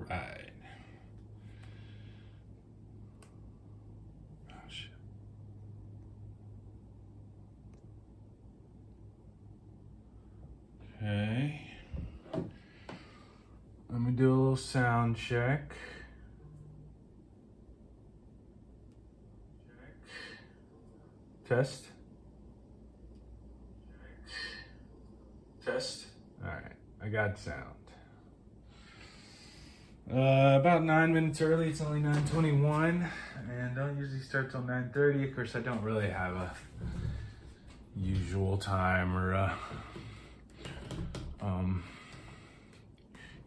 All right. Oh, shit. Okay. Let me do a little sound check. Test. Test. All right, I got sound. About 9 minutes early. It's only 9:21, and don't usually start till 9:30. Of course, I don't really have a usual time or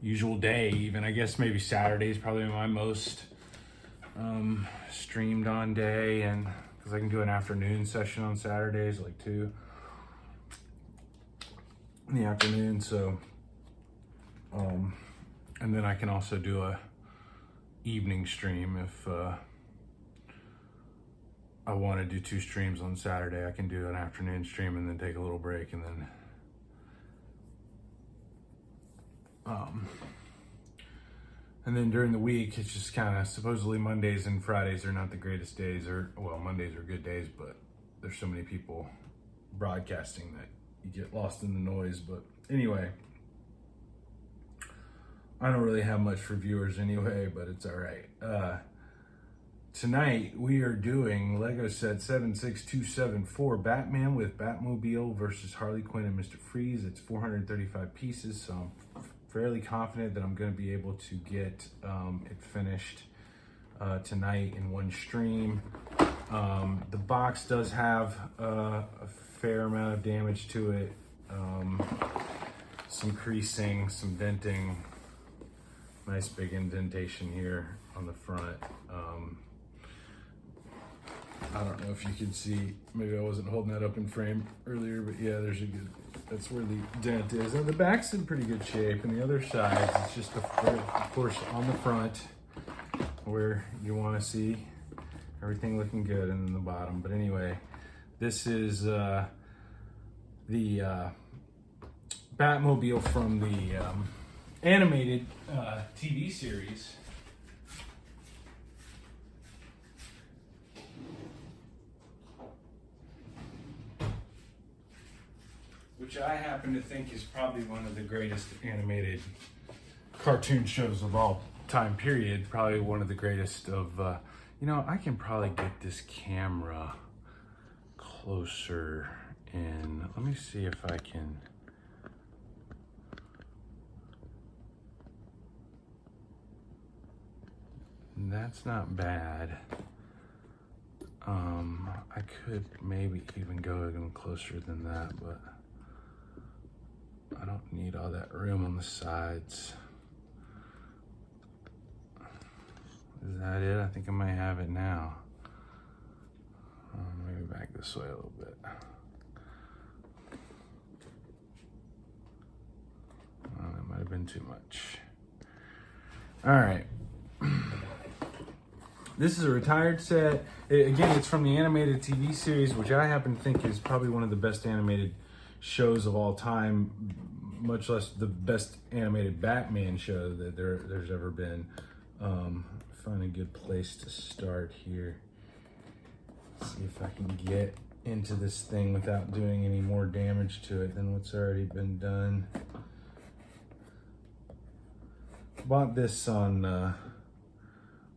usual day. Even I guess maybe Saturday is probably my most streamed on day, and because I can do an afternoon session on Saturdays, like 2 in the afternoon. So, and then I can also do a evening stream if I want to do 2 streams on Saturday. I can do an afternoon stream and then take a little break, and then during the week, it's just kind of, supposedly Mondays and Fridays are not the greatest days, or, well, Mondays are good days, but there's so many people broadcasting that you get lost in the noise. But anyway, I don't really have much for viewers anyway, but it's all right. Tonight, we are doing Lego set 76274, Batman with Batmobile versus Harley Quinn and Mr. Freeze. It's 435 pieces, so I'm fairly confident that I'm going to be able to get it finished tonight in one stream. The box does have a fair amount of damage to it. Some creasing, some denting, nice big indentation here on the front. I don't know if you can see, maybe I wasn't holding that up in frame earlier, but yeah, there's a good, that's where the dent is. And the back's in pretty good shape, and the other side, it's just, of course, on the front where you want to see everything looking good, and then the bottom. But anyway, this is the Batmobile from the animated TV series. Which I happen to think is probably one of the greatest animated cartoon shows of all time, period. Probably one of the greatest of, you know, I can probably get this camera closer in. Let me see if I can. That's not bad. I could maybe even go even closer than that, but I don't need all that room on the sides. Is that it? I think I might have it now. Maybe back this way a little bit. That might have been too much. All right. This is a retired set. Again, it's from the animated TV series, which I happen to think is probably one of the best animated shows of all time, much less the best animated Batman show that there's ever been. Find a good place to start here. See if I can get into this thing without doing any more damage to it than what's already been done. Bought this on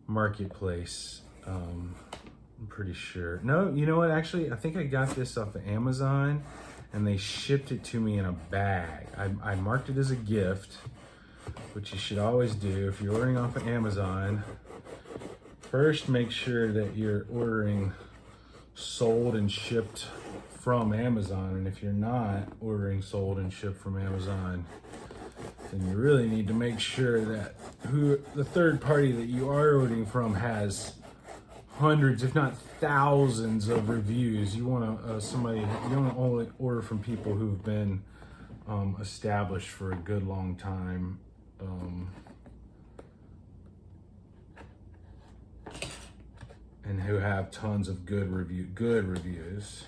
Marketplace, I'm pretty sure. No, you know what? Actually, I think I got this off of Amazon, and they shipped it to me in a bag. I marked it as a gift, which you should always do if you're ordering off of Amazon. First, make sure that you're ordering sold and shipped from Amazon, and if you're not ordering sold and shipped from Amazon, then you really need to make sure that the third party that you are ordering from has hundreds, if not thousands, of reviews. You want to you don't only order from people who've been established for a good long time. And who have tons of good reviews.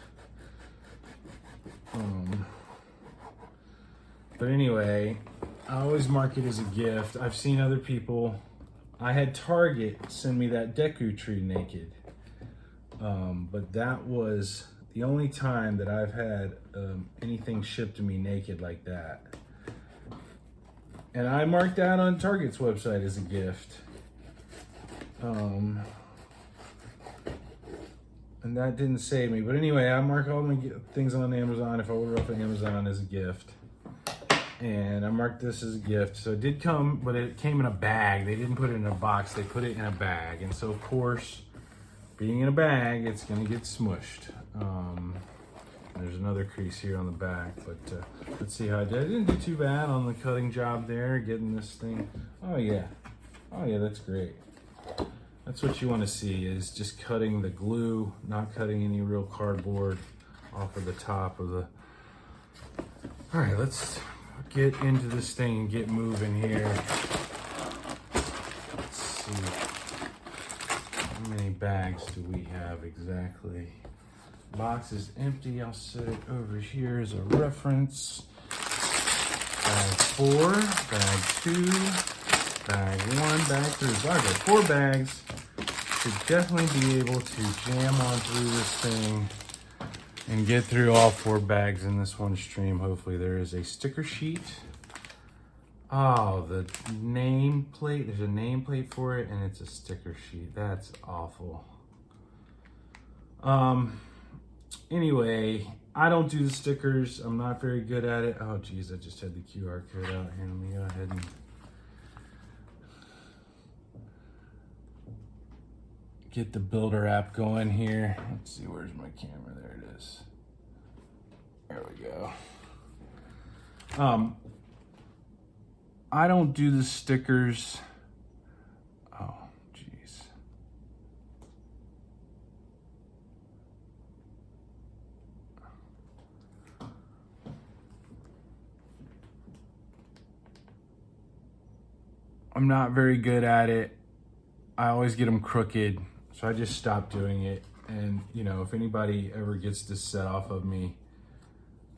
But anyway, I always mark it as a gift. I've seen other people. I had Target send me that Deku tree naked. But that was the only time that I've had anything shipped to me naked like that. And I marked that on Target's website as a gift. And that didn't save me. But anyway, I mark all my things on Amazon if I order off of Amazon as a gift. And I marked this as a gift. So it did come, but it came in a bag. They didn't put it in a box, they put it in a bag. And so of course, being in a bag, it's gonna get smushed. There's another crease here on the back, but let's see how I did. I didn't do too bad on the cutting job there, getting this thing. Oh yeah, that's great. That's what you wanna see, is just cutting the glue, not cutting any real cardboard off of the top of the. All right, let's get into this thing and get moving here. Let's see. How many bags do we have exactly? Box is empty. I'll set it over here as a reference. Bag 4, bag 2, bag 1, bag 3. So I've got 4 bags. Should definitely be able to jam on through this thing and get through all 4 bags in this one stream. Hopefully there is a sticker sheet. Oh, the nameplate, there's a nameplate for it and it's a sticker sheet. That's awful. Anyway, I don't do the stickers. I'm not very good at it. Oh geez, I just had the QR code out here. Let me go ahead and get the builder app going here. Let's see, where's my camera? There it is. There we go. I don't do the stickers. Oh, geez. I'm not very good at it. I always get them crooked, so I just stopped doing it. And you know, if anybody ever gets this set off of me,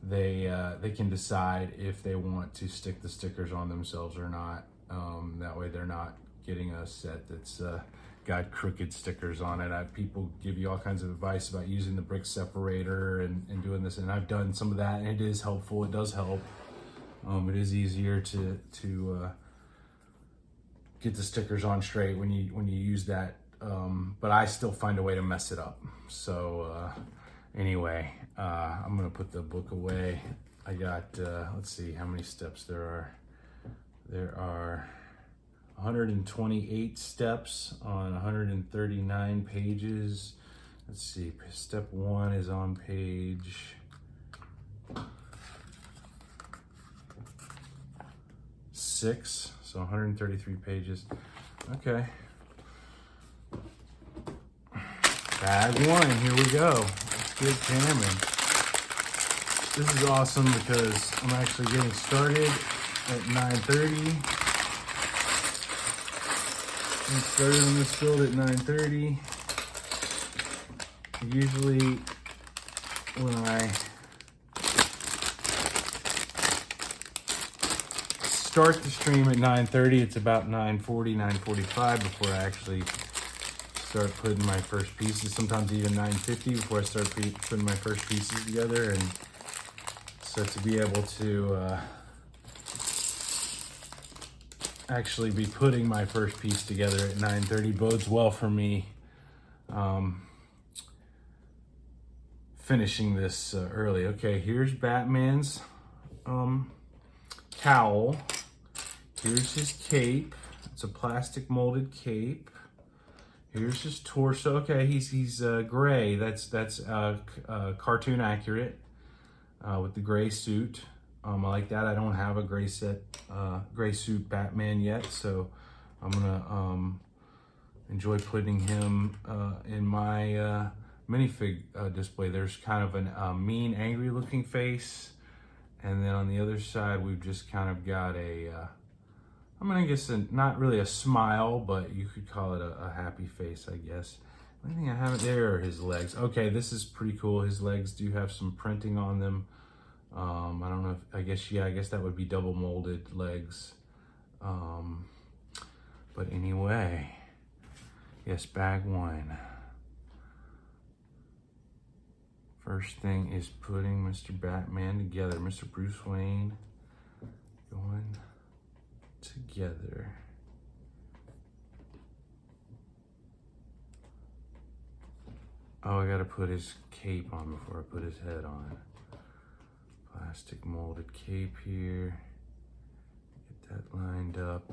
they can decide if they want to stick the stickers on themselves or not. That way they're not getting a set that's got crooked stickers on it. People give you all kinds of advice about using the brick separator and doing this, and I've done some of that, and it is helpful. It does help. It is easier to get the stickers on straight when you use that, but I still find a way to mess it up. So anyway, I'm gonna put the book away. I got, let's see how many steps there are. There are 128 steps on 139 pages. Let's see, step 1 is on page 6, so 133 pages. Okay. Bag 1, here we go. Let's get jamming. This is awesome because I'm actually getting started at 9:30. I started on this build at 9:30. Usually when I start the stream at 9:30, it's about 9:40, 9:45 before I actually start putting my first pieces. Sometimes even 9:50 before I start putting my first pieces together. And so to be able to actually be putting my first piece together at 9:30 bodes well for me finishing this early. Okay, here's Batman's cowl. Here's his cape. It's a plastic molded cape. Here's his torso. Okay, he's gray. That's cartoon accurate with the gray suit. I like that. I don't have a gray suit Batman yet, so I'm gonna enjoy putting him in my minifig display. There's kind of a mean, angry looking face, and then on the other side we've just kind of got I guess not really a smile, but you could call it a happy face, I guess. The only thing I haven't there are his legs. Okay, this is pretty cool. His legs do have some printing on them. I don't know if, I guess that would be double molded legs. But anyway, yes, bag one. First thing is putting Mr. Batman together, Mr. Bruce Wayne going together. Oh, I gotta put his cape on before I put his head on. Plastic molded cape here. Get that lined up.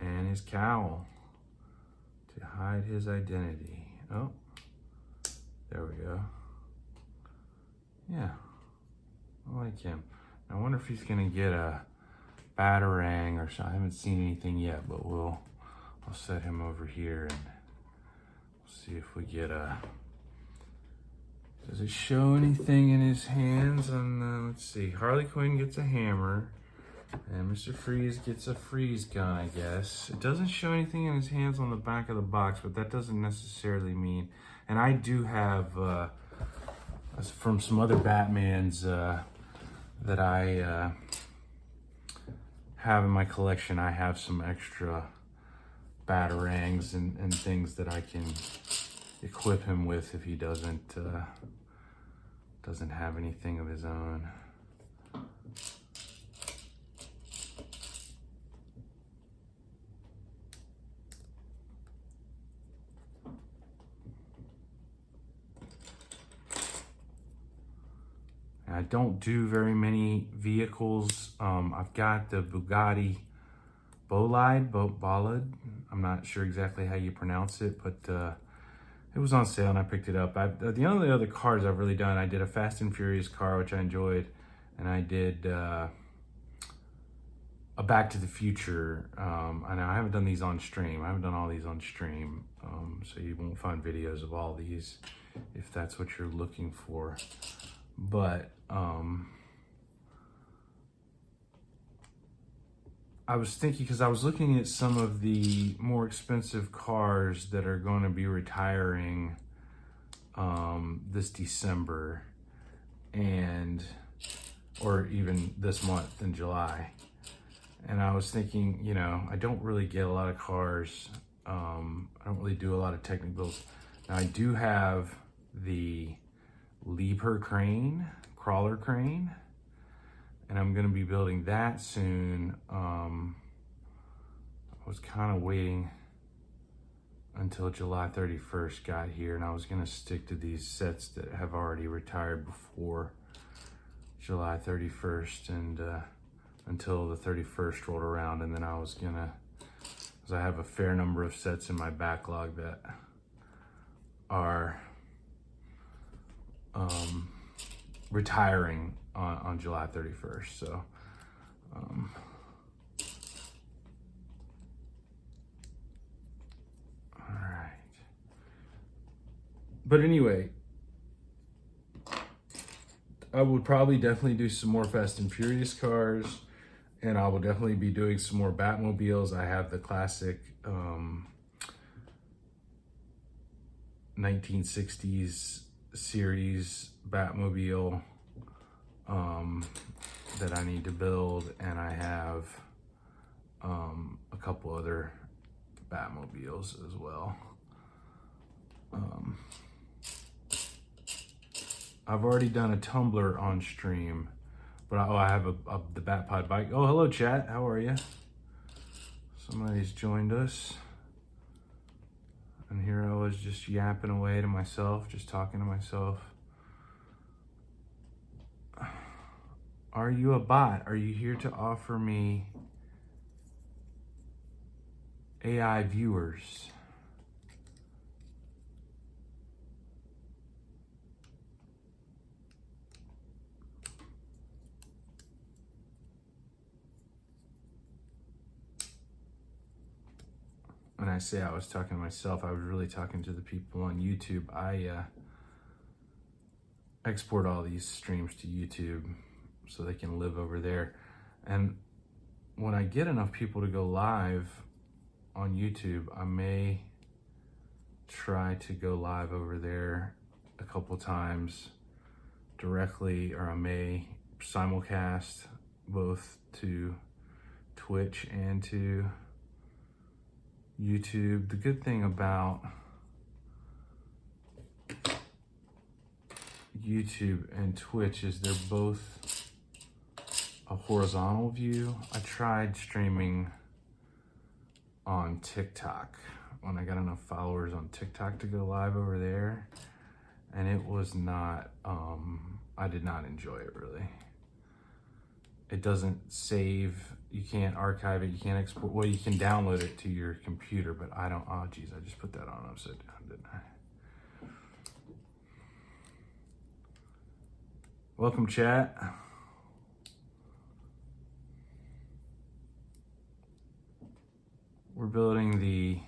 And his cowl to hide his identity. Oh, there we go. Yeah, I like him. I wonder if he's gonna get a batarang or something. I haven't seen anything yet, but I'll set him over here and we'll see if we get a, does it show anything in his hands on let's see, Harley Quinn gets a hammer and Mr. Freeze gets a freeze gun, I guess. It doesn't show anything in his hands on the back of the box, but that doesn't necessarily mean, and I do have from some other Batmans that I have in my collection, I have some extra batarangs and things that I can equip him with if he doesn't have anything of his own. I don't do very many vehicles. I've got the Bugatti Bolide. I'm not sure exactly how you pronounce it, but it was on sale and I picked it up. The only other cars I've really done, I did a Fast and Furious car, which I enjoyed, and I did a Back to the Future. And I haven't done these on stream. I haven't done all these on stream, so you won't find videos of all these if that's what you're looking for. But I was thinking, because I was looking at some of the more expensive cars that are going to be retiring this December, or even this month in July. And I was thinking, you know, I don't really get a lot of cars. I don't really do a lot of technicals. Now I do have the leaper crane, crawler crane, and I'm gonna be building that soon. I was kind of waiting until July 31st got here, and I was gonna stick to these sets that have already retired before July 31st and until the 31st rolled around, and then I was gonna, because I have a fair number of sets in my backlog that are retiring on July 31st. So all right, but anyway, I would probably definitely do some more Fast and Furious cars, and I will definitely be doing some more Batmobiles. I have the classic 1960s series Batmobile that I need to build, and I have a couple other Batmobiles as well. I've already done a tumbler on stream, but I have the Batpod bike. Oh, hello chat, how are you? Somebody's joined us. And here I was just yapping away to myself, just talking to myself. Are you a bot? Are you here to offer me AI viewers? When I say I was talking to myself, I was really talking to the people on YouTube. I export all these streams to YouTube so they can live over there. And when I get enough people to go live on YouTube, I may try to go live over there a couple times directly, or I may simulcast both to Twitch and to YouTube. The good thing about YouTube and Twitch is they're both a horizontal view. I tried streaming on TikTok when I got enough followers on TikTok to go live over there, and it was not, I did not enjoy it really. It doesn't save, you can't archive it, you can't export, well, you can download it to your computer, but I don't, oh geez, I just put that on upside down, didn't I? Welcome, chat. We're building the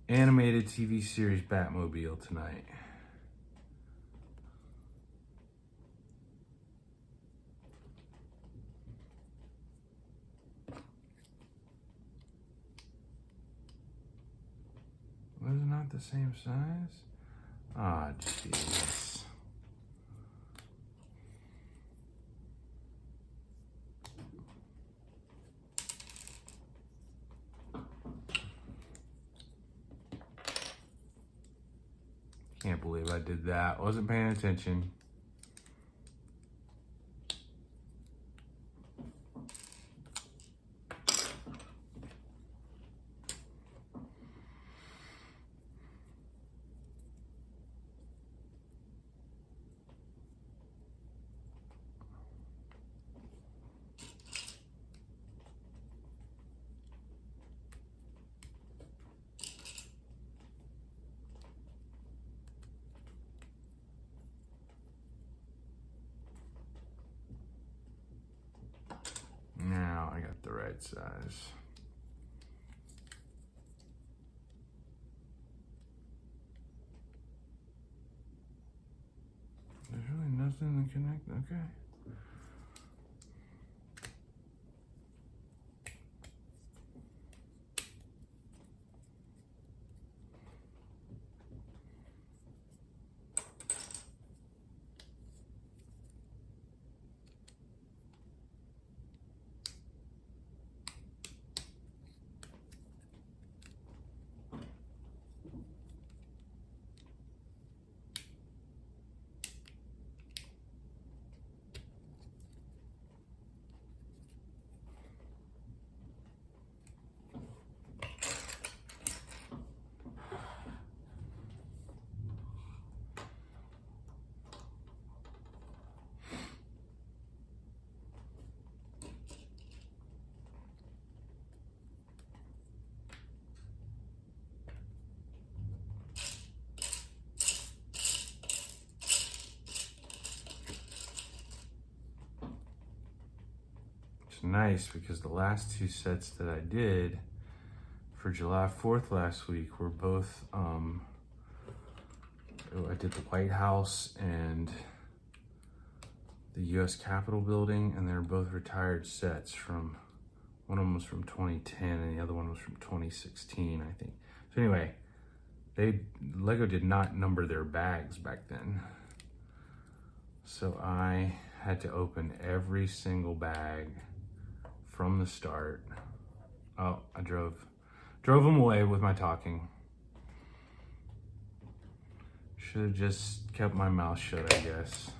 animated TV series Batmobile tonight. Was it not the same size? Ah, jeez. Can't believe I did that. Wasn't paying attention. Now I got the right size. There's really nothing to connect, okay. Nice, because the last two sets that I did for July 4th last week were both, I did the White House and the US Capitol building, and they're both retired sets from, one of them was from 2010 and the other one was from 2016, I think. So anyway, Lego did not number their bags back then. So I had to open every single bag from the start. Oh, I drove them away with my talking. Should have just kept my mouth shut, I guess.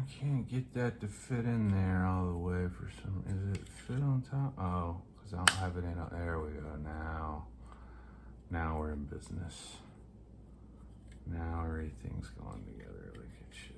can't get that to fit in there all the way for some. Is it fit on top? Oh, because I don't have it in. There we go. Now we're in business. Now everything's going together like it should.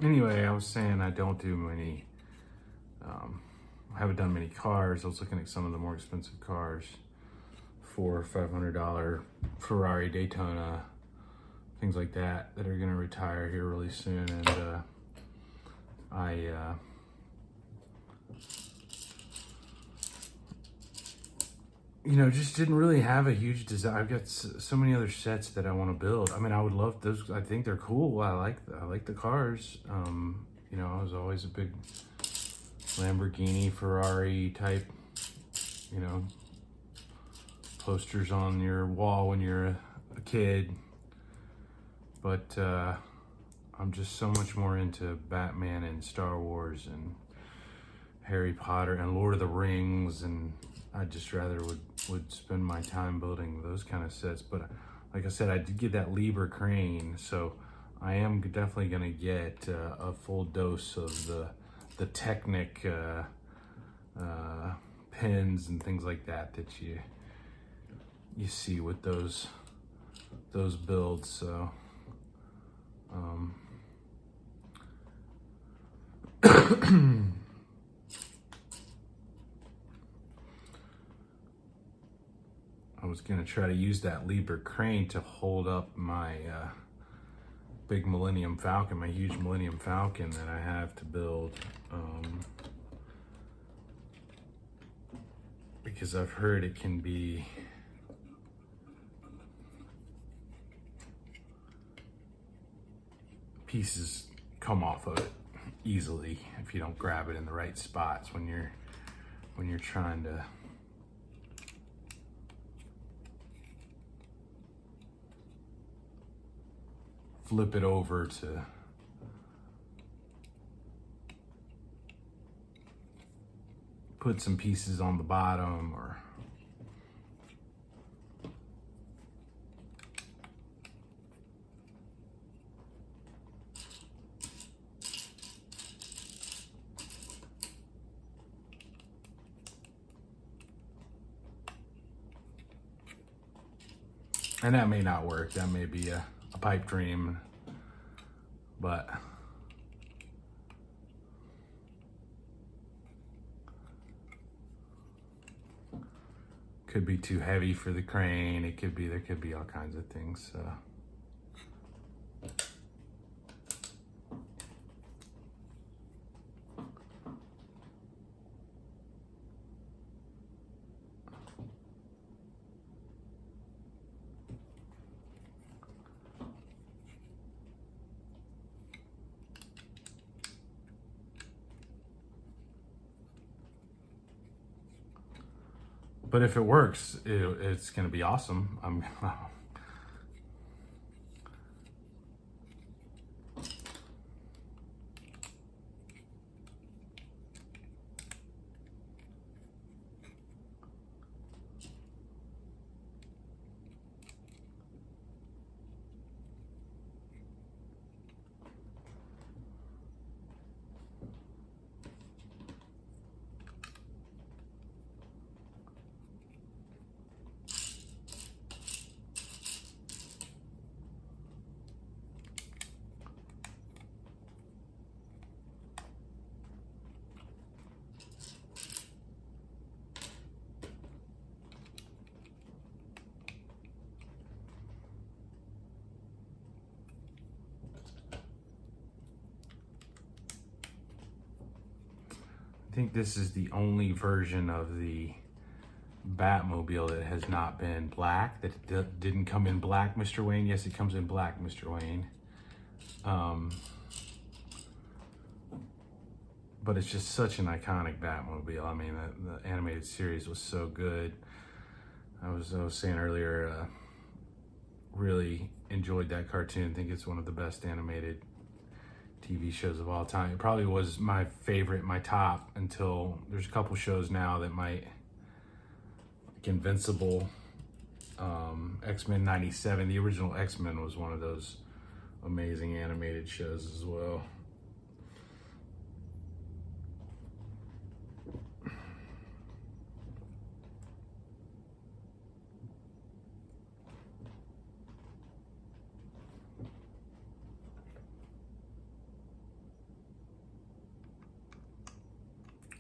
Anyway, I was saying I don't do many, I haven't done many cars. I was looking at some of the more expensive cars, $400 or $500 Ferrari Daytona, things like that are gonna retire here really soon. And I you know, just didn't really have a huge desire. I've got so many other sets that I want to build. I mean, I would love those. I think they're cool. I like the cars. You know, I was always a big Lamborghini, Ferrari type, you know, posters on your wall when you're a kid. But I'm just so much more into Batman and Star Wars and Harry Potter and Lord of the Rings, and I'd just rather would spend my time building those kind of sets. But like I said, I did get that Liebherr crane, so I am definitely gonna get a full dose of the Technic pins and things like that you see with those builds. So I was gonna try to use that Liebherr crane to hold up my big Millennium Falcon, my huge Millennium Falcon that I have to build, because I've heard it can be pieces come off of it easily if you don't grab it in the right spots when you're trying to flip it over to put some pieces on the bottom, or and that may not work. That may be a pipe dream, but could be too heavy for the crane. It could be, there could be all kinds of things. But if it works, it's going to be awesome. I think this is the only version of the Batmobile that has not been black, that didn't come in black, Mr. Wayne. Yes, it comes in black, Mr. Wayne. But it's just such an iconic Batmobile. I mean, the animated series was so good. I was saying earlier, really enjoyed that cartoon. I think it's one of the best animated TV shows of all time. It probably was my favorite, my top, until there's a couple shows now that might, like Invincible, X-Men 97. The original X-Men was one of those amazing animated shows as well.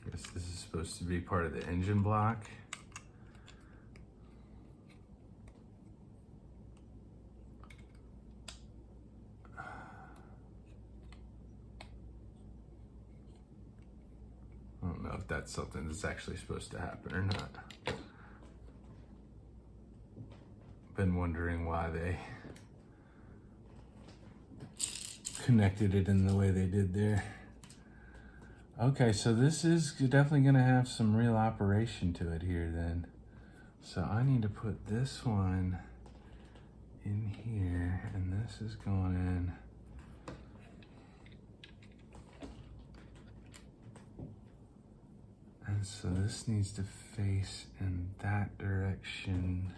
I guess this is supposed to be part of the engine block. I don't know if that's something that's actually supposed to happen or not. Been wondering why they connected it in the way they did there. Okay, so this is definitely gonna have some real operation to it here then. So I need to put this one in here, and this is going in. And so this needs to face in that direction.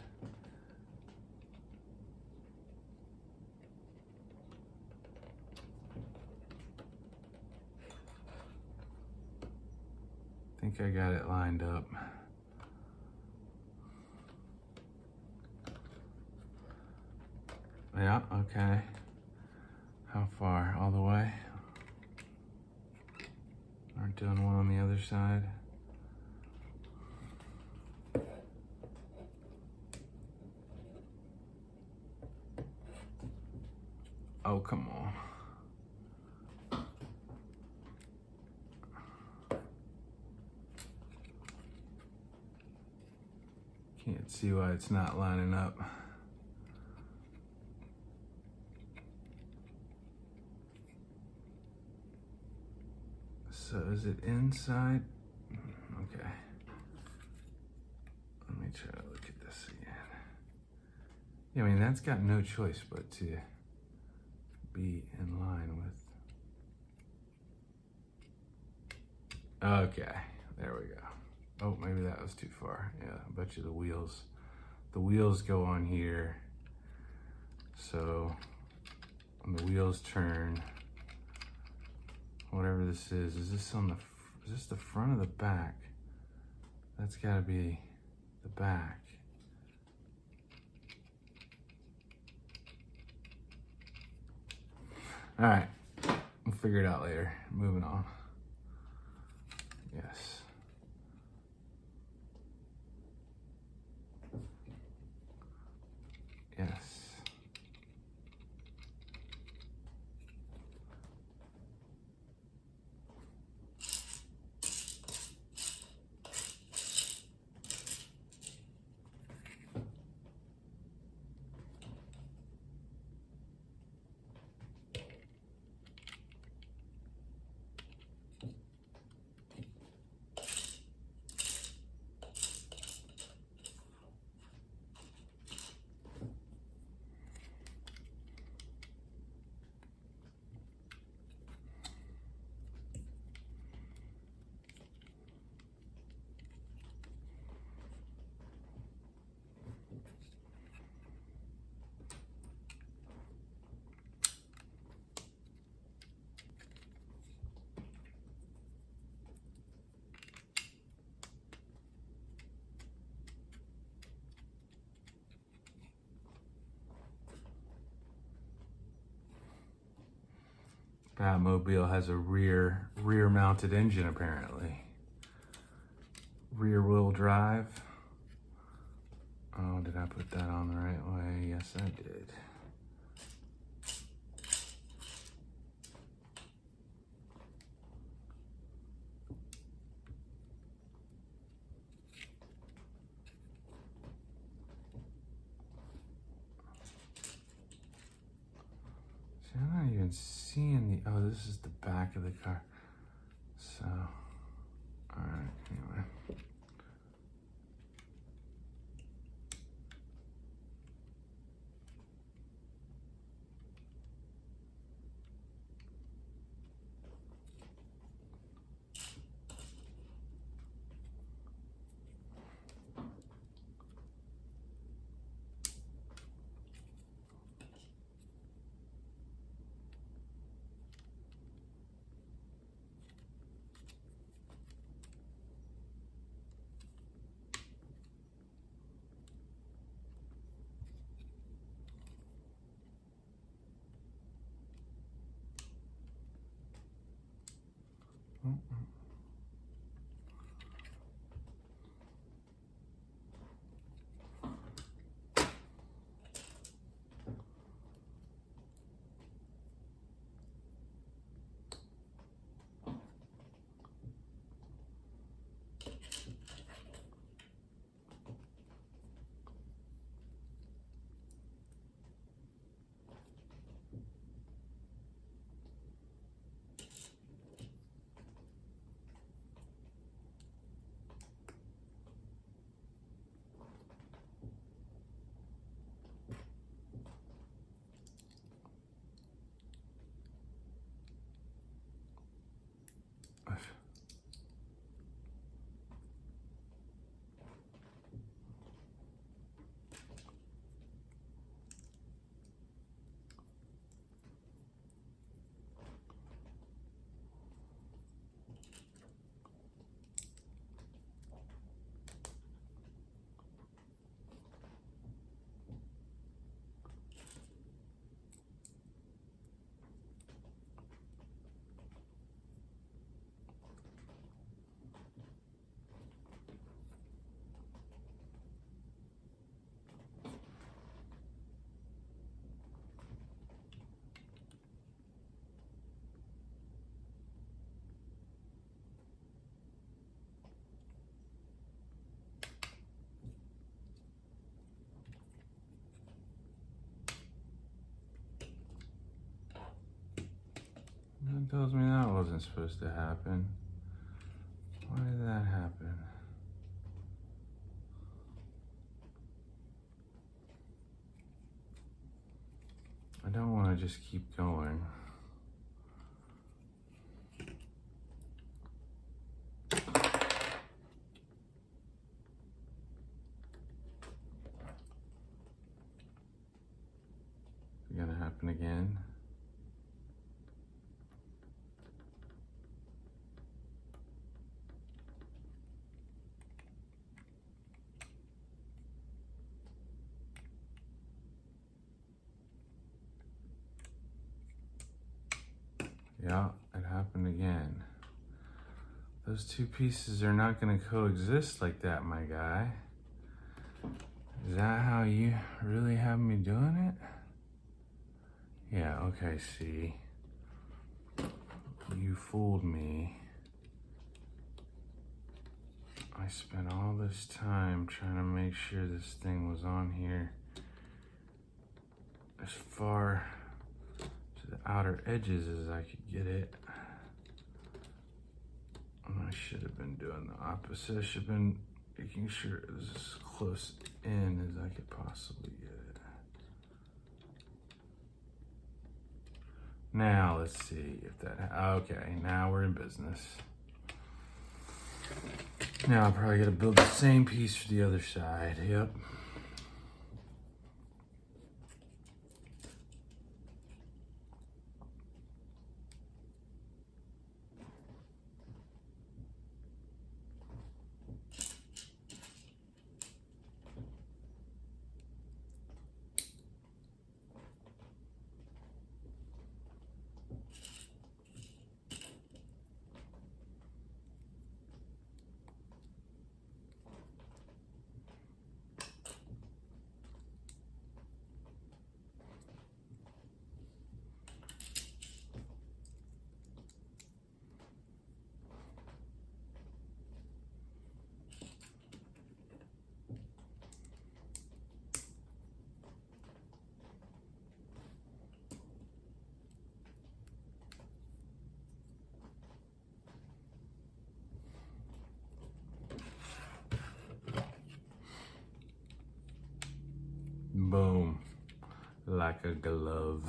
I think I got it lined up. Yeah, okay. How far? All the way? Aren't doing one on the other side. Oh, come on. Can't see why it's not lining up. So is it inside? Okay. Let me try to look at this again. Yeah, I mean, that's got no choice but to be in line with. Okay, there we go. Oh, maybe that was too far. Yeah, I bet you the wheels go on here. So when the wheels turn, whatever this is this on is this the front or the back? That's gotta be the back. All right, we'll figure it out later. Moving on. Yes. Yes. Batmobile has a rear mounted engine apparently. Rear wheel drive. Oh, did I put that on the right way? Yes, I did. See, I'm not even seeing the, oh, this is the back of the car. So, all right, anyway. That tells me that wasn't supposed to happen. Why did that happen? I don't want to just keep going. It's gonna happen again. Yeah, it happened again. Those two pieces are not going to coexist like that, my guy. Is that how you really have me doing it? Yeah, okay, see. You fooled me. I spent all this time trying to make sure this thing was on here as far to the outer edges as I could get it. And I should have been doing the opposite. I should have been making sure it was as close in as I could possibly get it. Now let's see if that, okay, now we're in business. Now I'm probably gonna build the same piece for the other side, yep. Boom. Like a glove.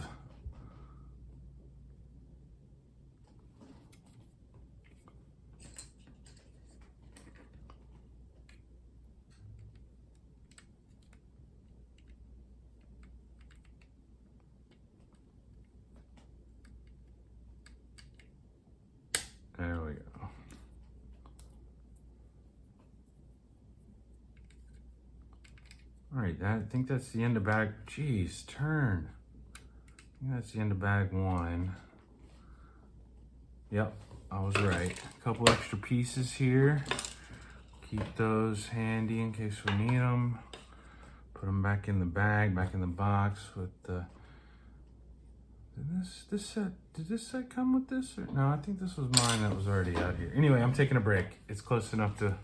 There we go. All right, I think that's the end of bag. Jeez, turn. I think that's the end of bag 1. Yep, I was right. A couple extra pieces here. Keep those handy in case we need them. Put them back in the bag, back in the box with the. Did this set come with this? Or, no, I think this was mine that was already out here. Anyway, I'm taking a break. It's close enough to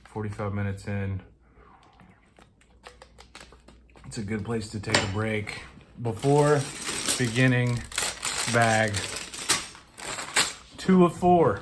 45 minutes in. It's a good place to take a break before beginning bag 2 of 4.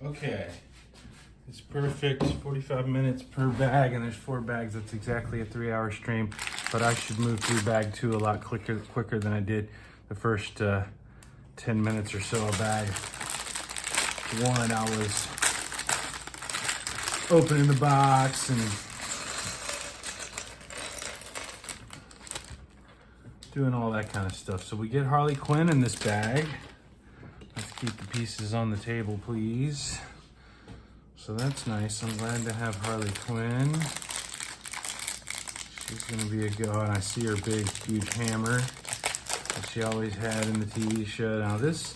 Okay. It's perfect, 45 minutes per bag, and there's 4 bags. That's exactly a 3-hour stream, but I should move through bag 2 a lot quicker than I did the first 10 minutes or so of bag 1. I was opening the box and doing all that kind of stuff. So we get Harley Quinn in this bag. Let's keep the pieces on the table, please. So that's nice. I'm glad to have Harley Quinn. She's gonna be a go. And I see her big, huge hammer that she always had in the TV show. Now this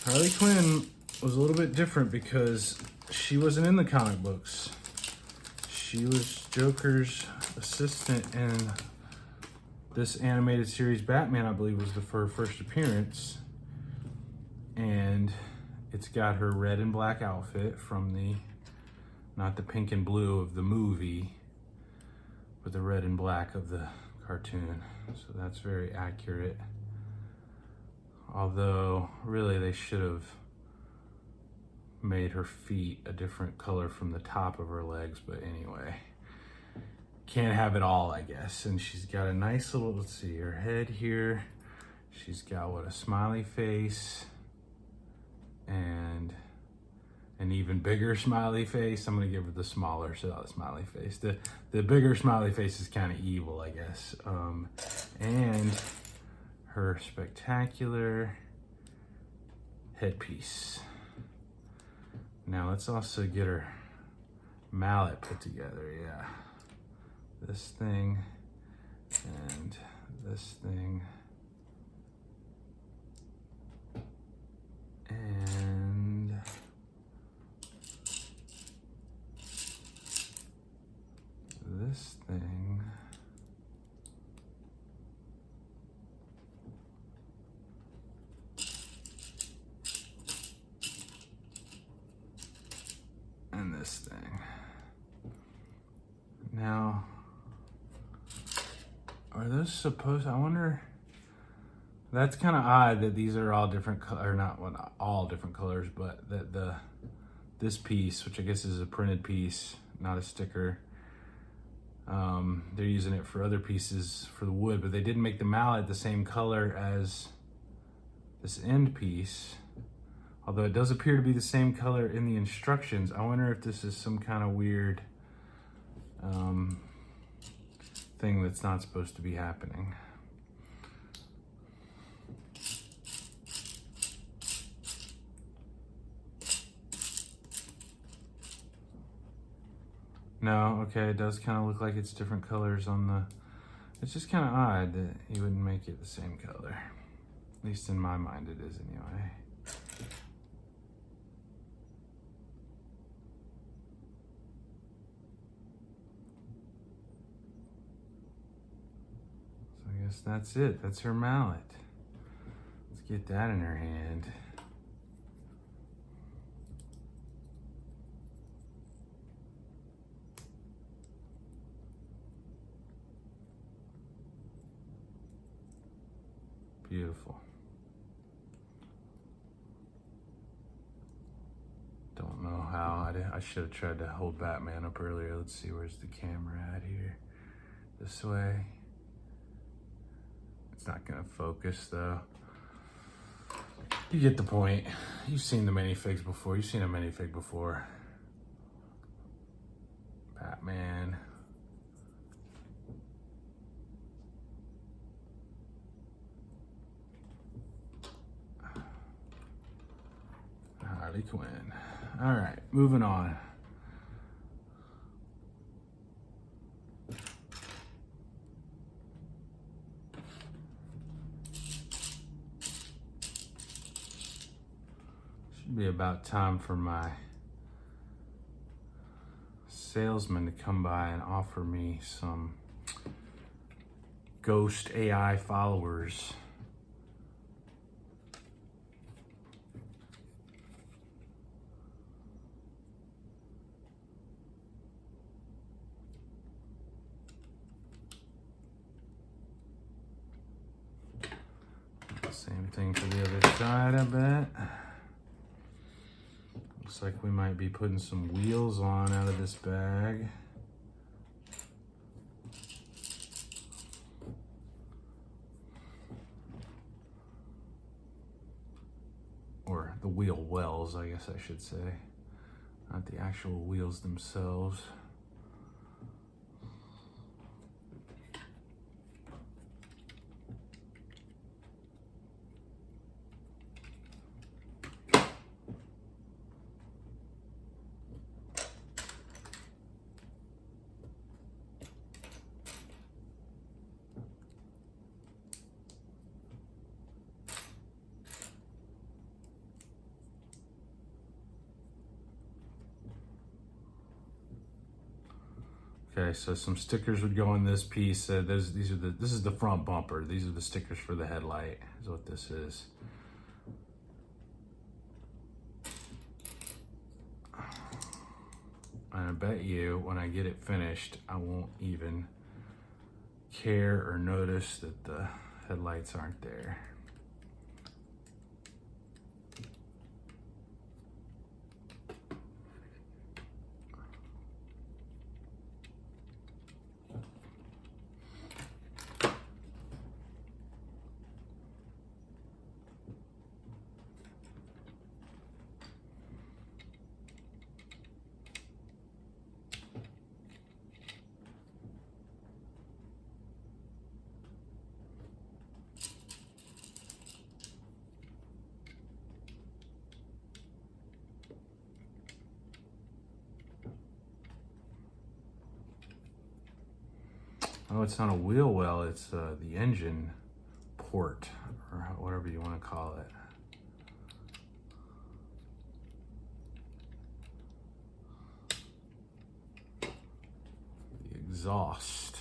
Harley Quinn was a little bit different because she wasn't in the comic books. She was Joker's assistant in this animated series Batman, I believe, was her first appearance. And it's got her red and black outfit from the, not the pink and blue of the movie, but the red and black of the cartoon. So that's very accurate. Although, really, they should have made her feet a different color from the top of her legs, but anyway. Can't have it all, I guess. And she's got a nice little, let's see, her head here. She's got, what, a smiley face. And an even bigger smiley face. I'm gonna give her the smaller smiley face. The bigger smiley face is kind of evil, I guess. And her spectacular headpiece. Now let's also get her mallet put together, yeah. This thing and this thing. And this thing. And this thing. Now, are those supposed, I wonder, that's kind of odd that these are all different or not, well, not all different colors, but that this piece, which I guess is a printed piece, not a sticker, they're using it for other pieces for the wood, but they didn't make the mallet the same color as this end piece. Although it does appear to be the same color in the instructions. I wonder if this is some kind of weird thing that's not supposed to be happening. No, okay, it does kind of look like it's different colors on the, it's just kind of odd that you wouldn't make it the same color. At least in my mind it is anyway. So I guess that's it, that's her mallet. Let's get that in her hand. Beautiful. Don't know how. I should have tried to hold Batman up earlier. Let's see, where's the camera at here? This way. It's not gonna focus though. You get the point. You've seen the minifigs before. You've seen a minifig before. Batman. Harley Quinn. All right, moving on. Should be about time for my salesman to come by and offer me some ghost AI followers. Same thing for the other side, I bet. Looks like we might be putting some wheels on out of this bag. Or the wheel wells, I guess I should say. Not the actual wheels themselves. Okay, so some stickers would go in this piece. This is the front bumper. These are the stickers for the headlight, is what this is. And I bet you when I get it finished, I won't even care or notice that the headlights aren't there. Oh, it's not a wheel well, it's the engine port, or whatever you want to call it. The exhaust.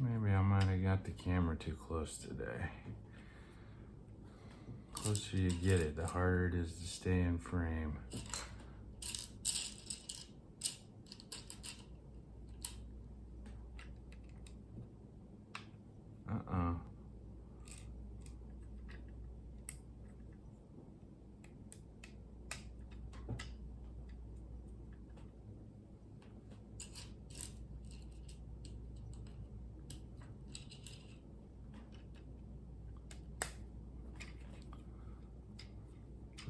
Maybe I might have got the camera too close today. The closer you get it, the harder it is to stay in frame.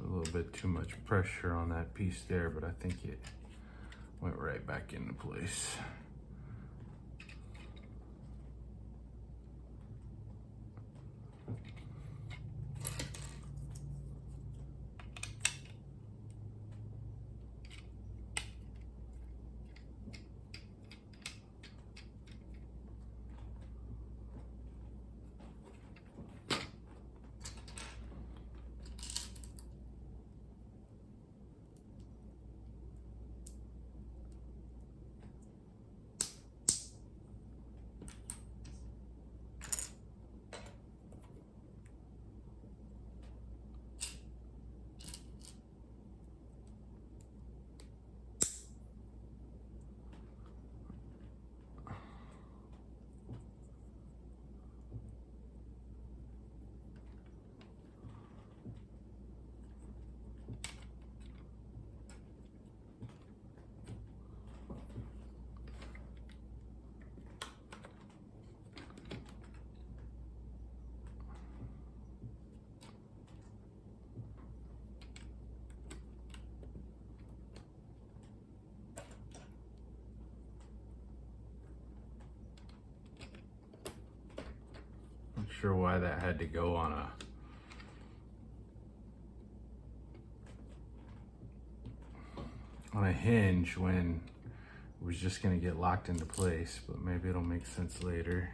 A little bit too much pressure on that piece there, but I think it went right back into place. Not sure why that had to go on a hinge when it was just going to get locked into place, but maybe it'll make sense later.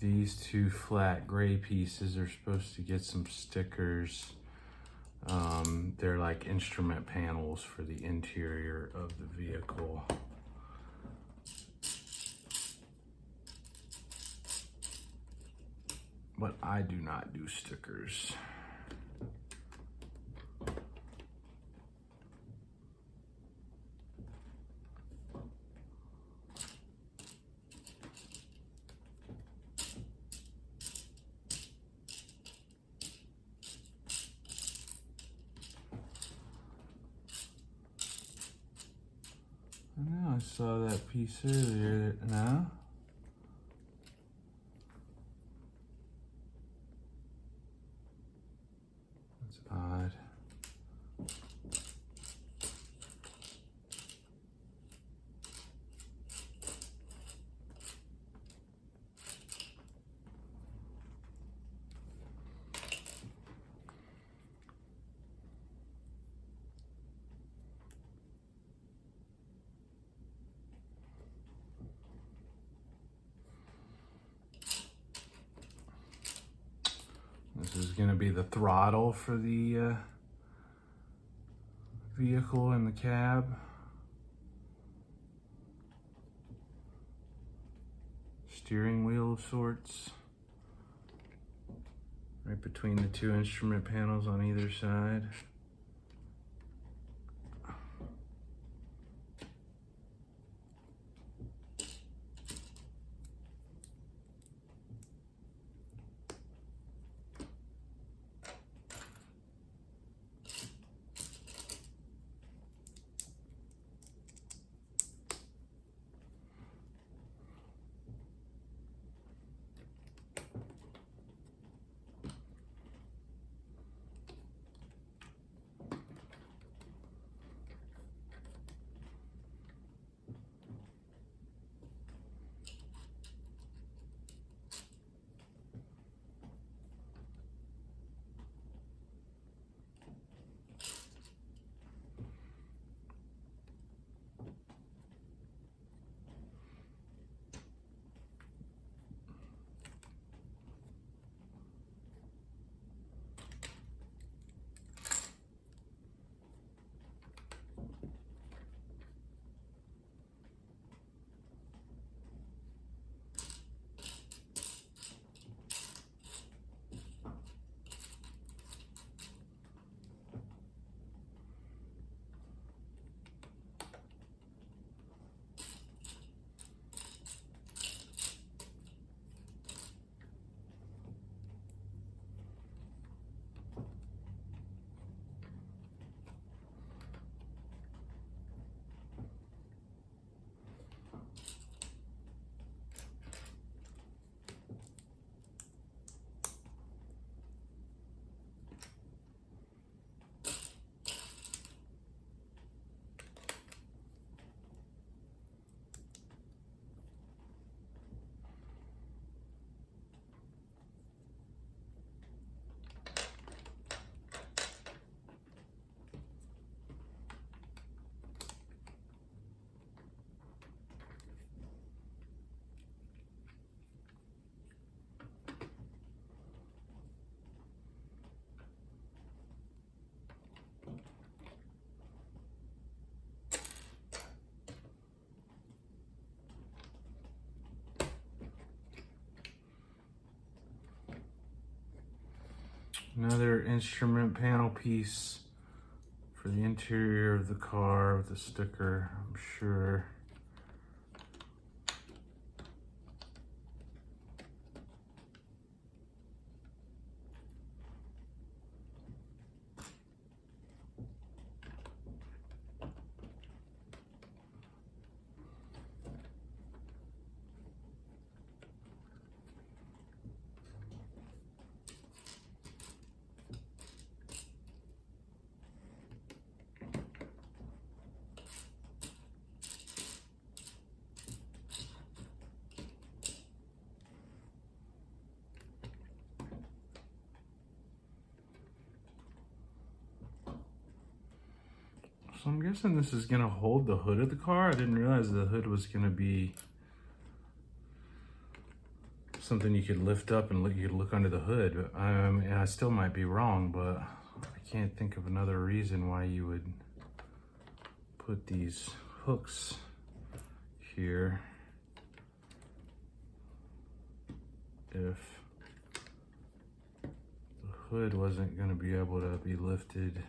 these two flat gray pieces are supposed to get some stickers. They're like instrument panels for the interior of the vehicle. But I do not do stickers. I know I saw that piece earlier. No? That's odd. This is going to be the throttle for the vehicle and the cab. Steering wheel of sorts. Right between the two instrument panels on either side. Another instrument panel piece for the interior of the car with a sticker, I'm sure. So I'm guessing this is gonna hold the hood of the car. I didn't realize the hood was gonna be something you could lift up and you could look under the hood. And I still might be wrong, but I can't think of another reason why you would put these hooks here if the hood wasn't going to be able to be lifted.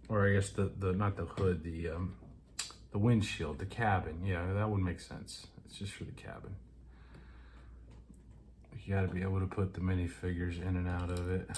Or I guess the not the hood, the windshield, the cabin. Yeah, that would make sense. It's just for the cabin. You got to be able to put the minifigures in and out of it.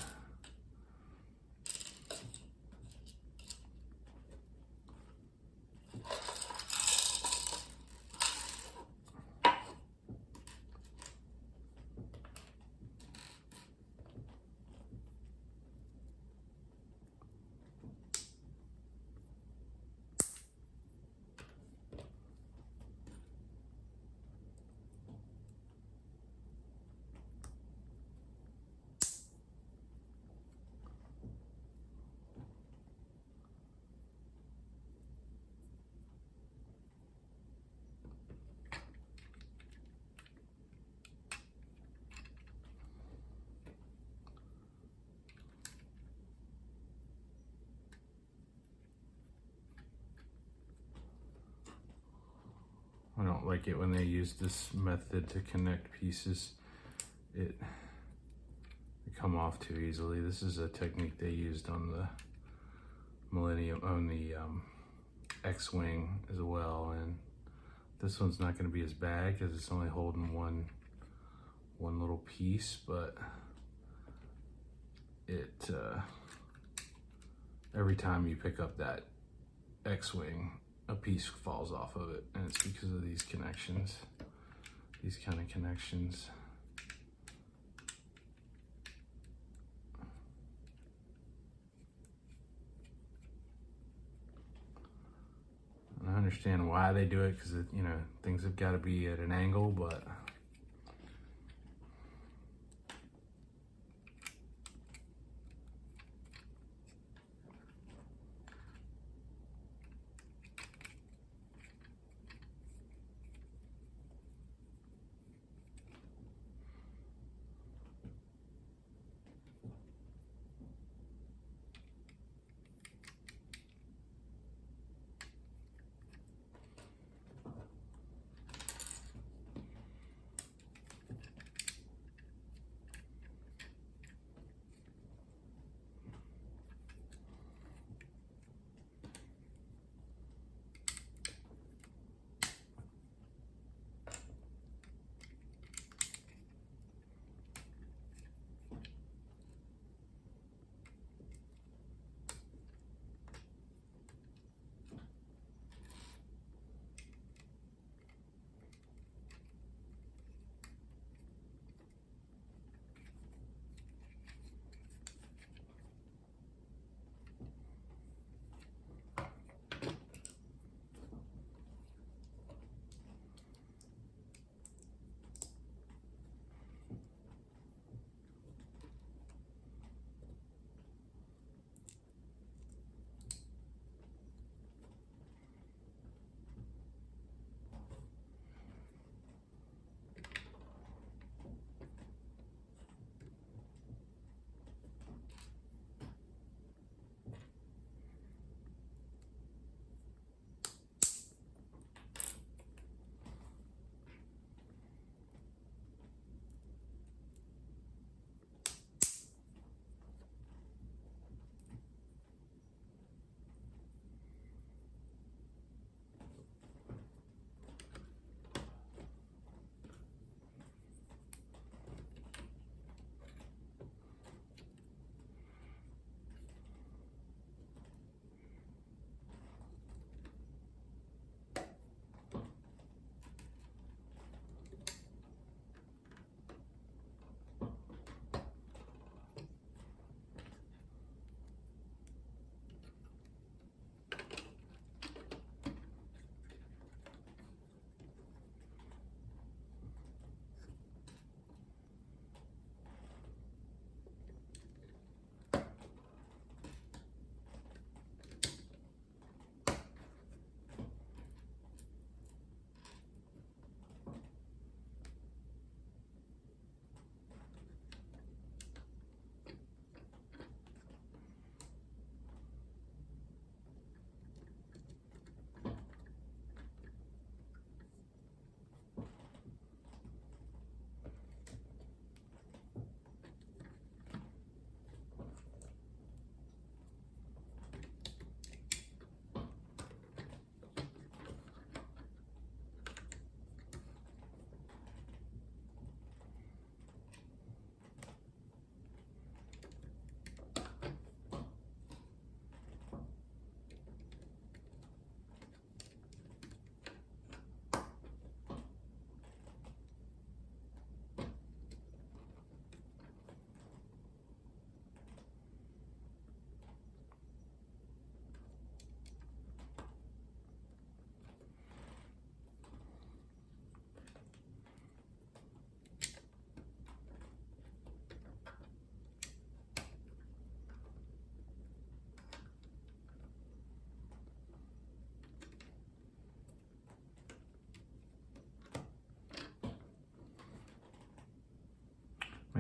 I don't like it when they use this method to connect pieces. They come off too easily. This is a technique they used on the X-Wing as well, and this one's not going to be as bad because it's only holding one little piece, but it every time you pick up that X-Wing, a piece falls off of it, and it's because of these connections, these kind of connections. And I understand why they do it, because you know, things have got to be at an angle, but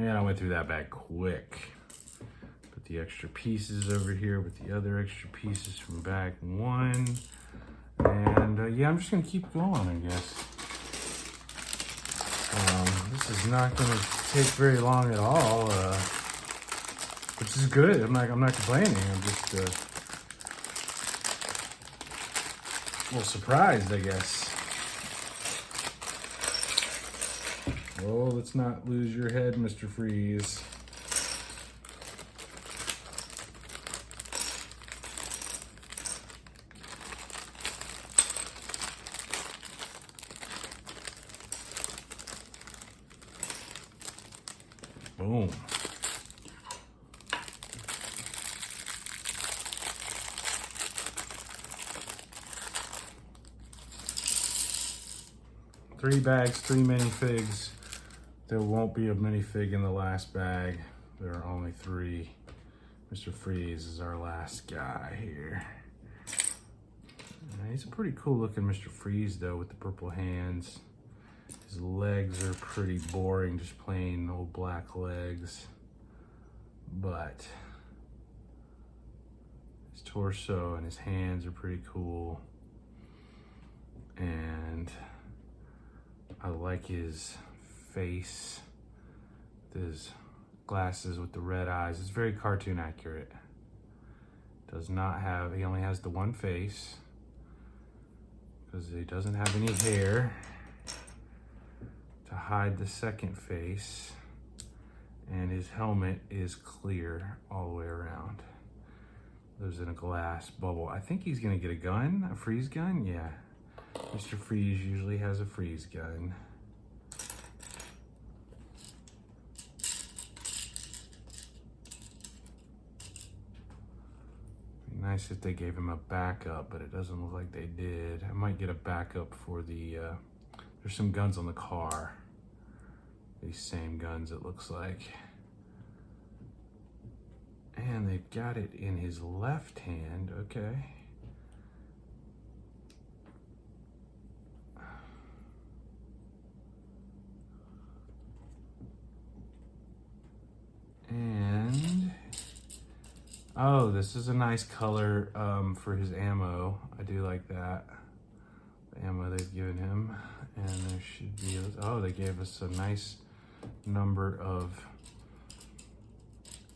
Man, I went through that bag quick. Put the extra pieces over here with the other extra pieces from bag 1. And yeah, I'm just gonna keep going, I guess. This is not gonna take very long at all, which is good. I'm not complaining. I'm just a little surprised, I guess. Oh, let's not lose your head, Mr. Freeze. Boom. Three bags, 3 minifigs. There won't be a minifig in the last bag. There are only 3. Mr. Freeze is our last guy here. He's a pretty cool looking Mr. Freeze though, with the purple hands. His legs are pretty boring, just plain old black legs. But his torso and his hands are pretty cool. And I like his face, his glasses with the red eyes. It's very cartoon accurate. Does not have, he only has the one face because he doesn't have any hair to hide the second face. And his helmet is clear all the way around. Lives in a glass bubble. I think he's gonna get a gun, a freeze gun, yeah. Mr. Freeze usually has a freeze gun. Nice if they gave him a backup, but it doesn't look like they did. I might get a backup for the, there's some guns on the car. These same guns, it looks like. And they've got it in his left hand, okay. And, oh, this is a nice color for his ammo. I do like that. The ammo they've given him. And there should be, oh, they gave us a nice number of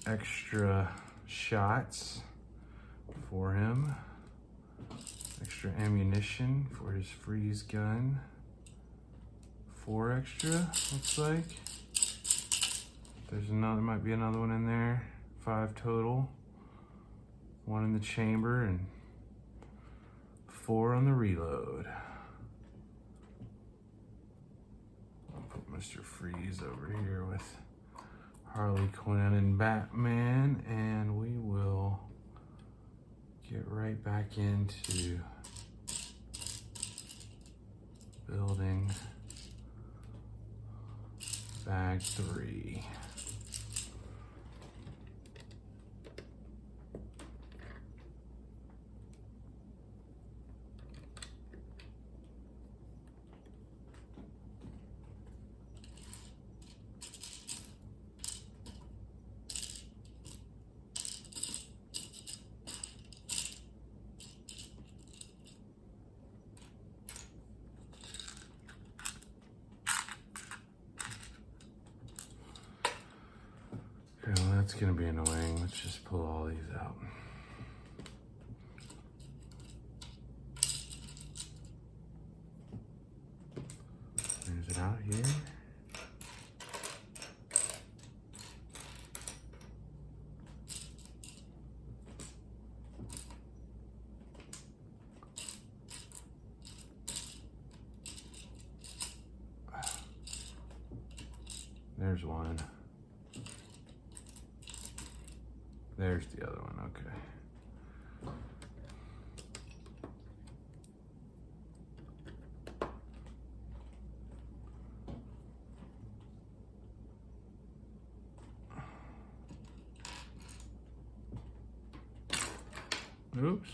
extra shots for him. Extra ammunition for his freeze gun. 4 extra, looks like. There's another, might be another one in there. 5 total. 1 in the chamber and 4 on the reload. I'll put Mr. Freeze over here with Harley Quinn and Batman, and we will get right back into building bag 3. Okay, well, that's gonna be annoying. Let's just pull all these out. There's it out here. There's one. There's the other one, okay. Oops.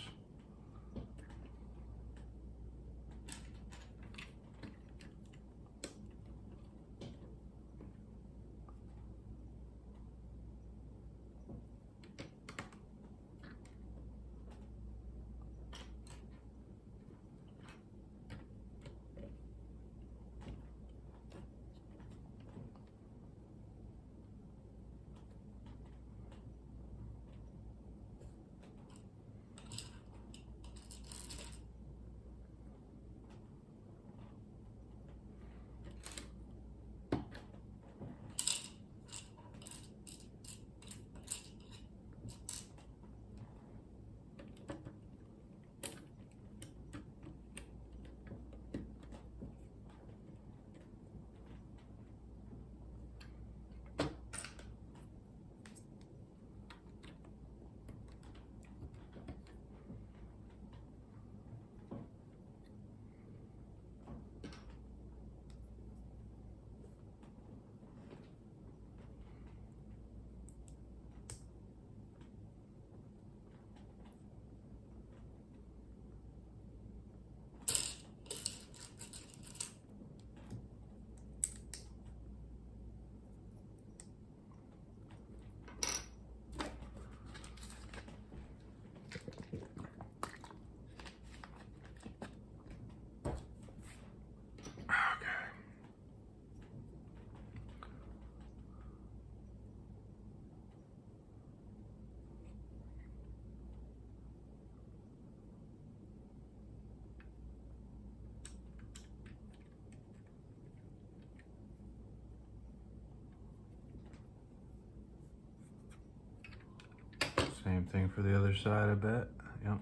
Same thing for the other side, I bet. Yep.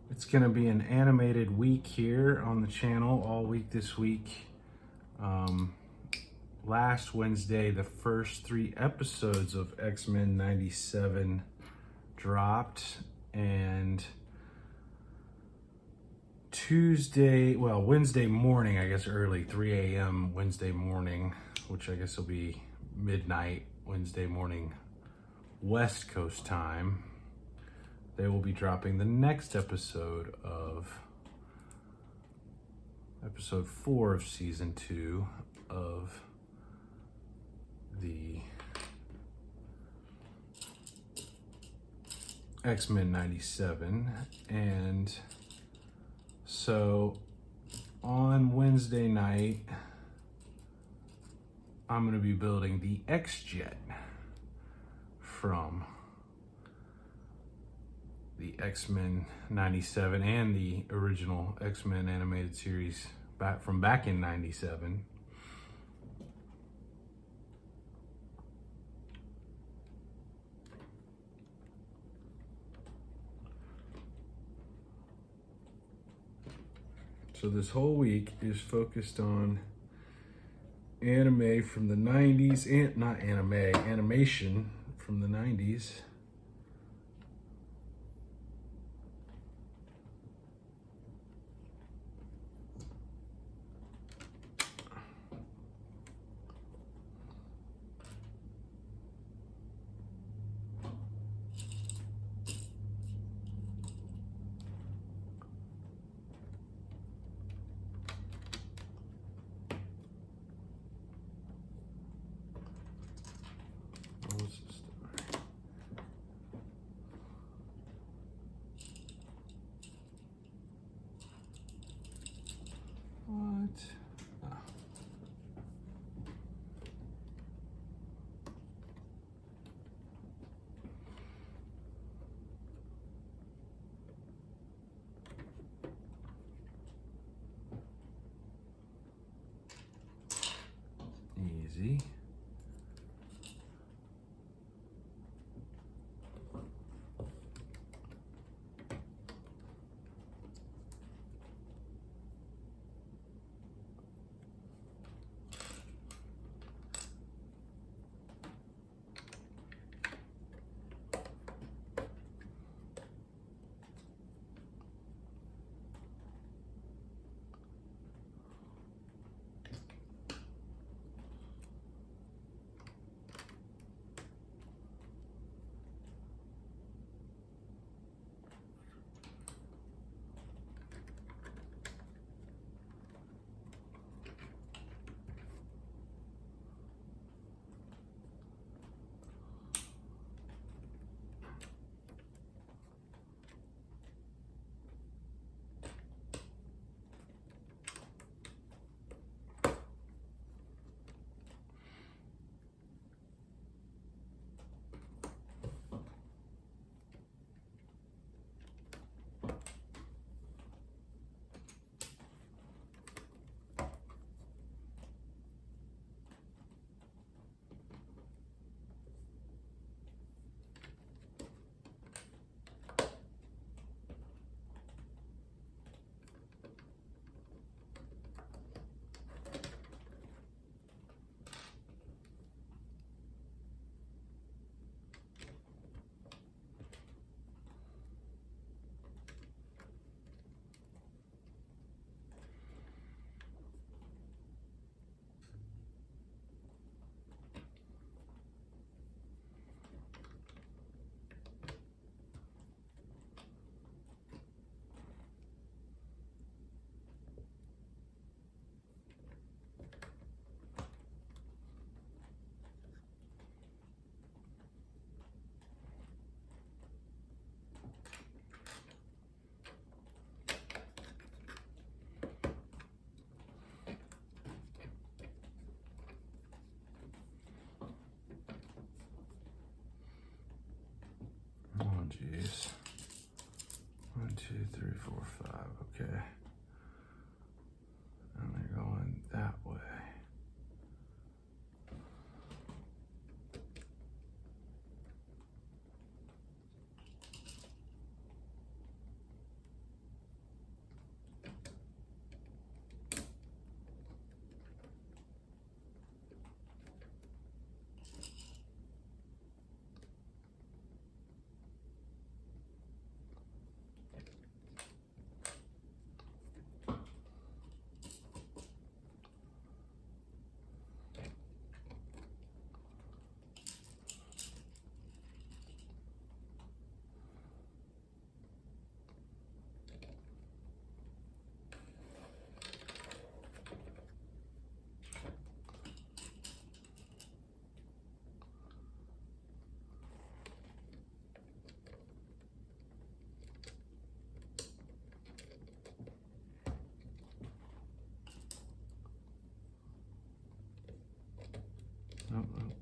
It's gonna be an animated week here on the channel, all week this week. Last Wednesday, the first 3 episodes of X-Men 97 dropped, and Wednesday morning, I guess early, 3 a.m. Wednesday morning, which I guess will be midnight Wednesday morning, West Coast time, they will be dropping the next episode of episode 4 of season 2 of the X-Men 97. And so on Wednesday night, I'm going to be building the X-Jet from the X-Men 97 and the original X-Men animated series back in 97. So this whole week is focused on anime from the 90s, and not anime, animation from the 90s. What? Oh. Easy. geez. 1, 2, 3, 4, 5. Okay. And they're going that way. Nope, nope.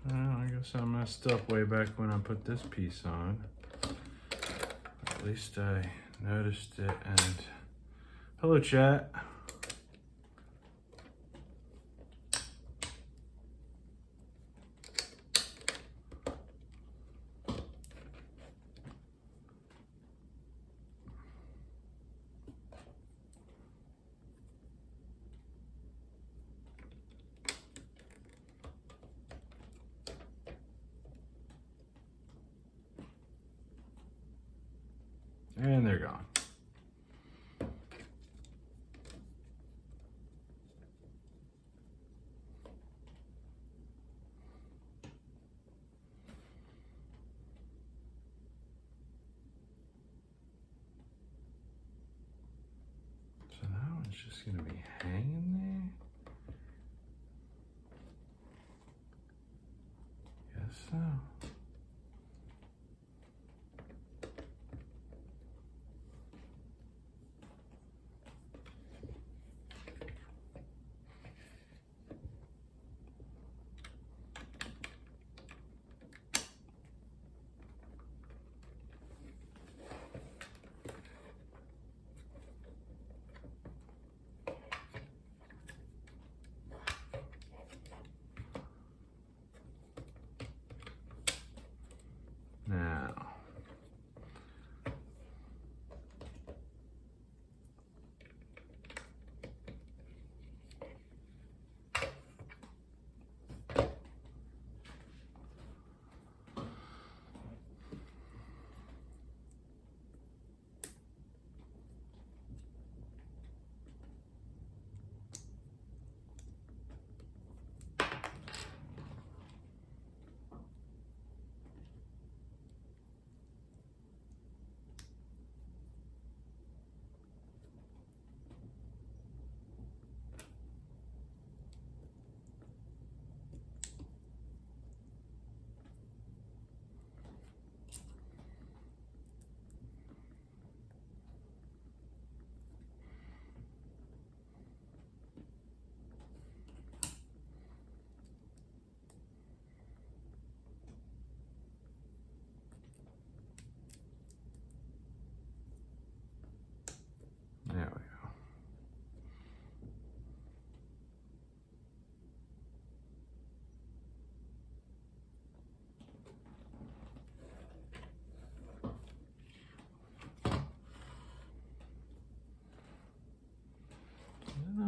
Well, I guess I messed up way back when I put this piece on. At least I noticed it. And hello, chat. And they're gone. So that one's just gonna be hanging there? Guess so.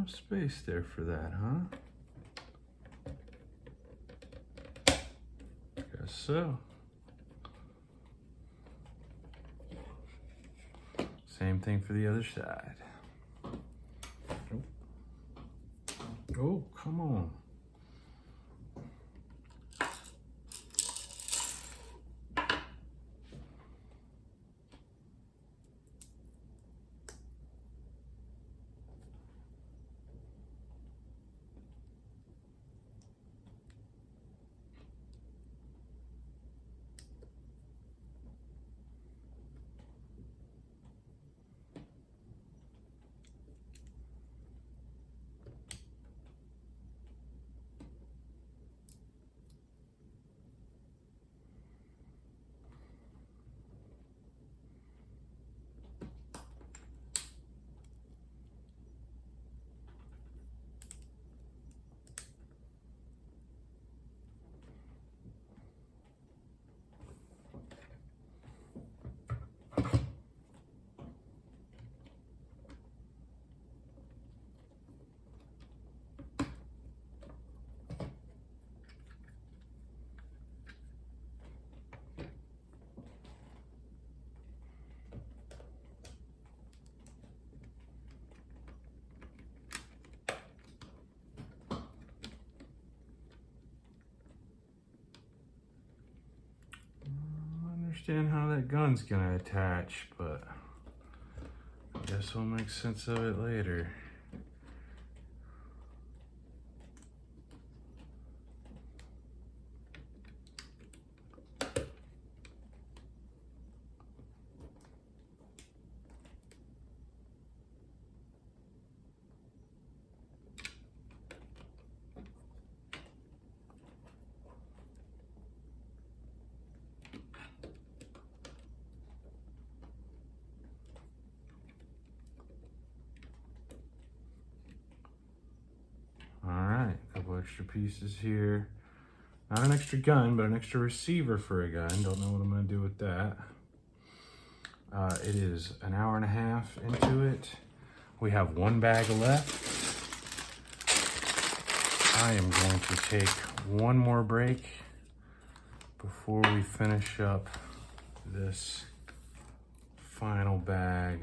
enough space there for that, huh? Guess so. Same thing for the other side. Oh, come on. Understand how that gun's gonna attach, but I guess we'll make sense of it later. Alright, a couple extra pieces here. Not an extra gun, but an extra receiver for a gun. Don't know what I'm going to do with that. It is an hour and a half into it. We have one bag left. I am going to take one more break before we finish up this final bag.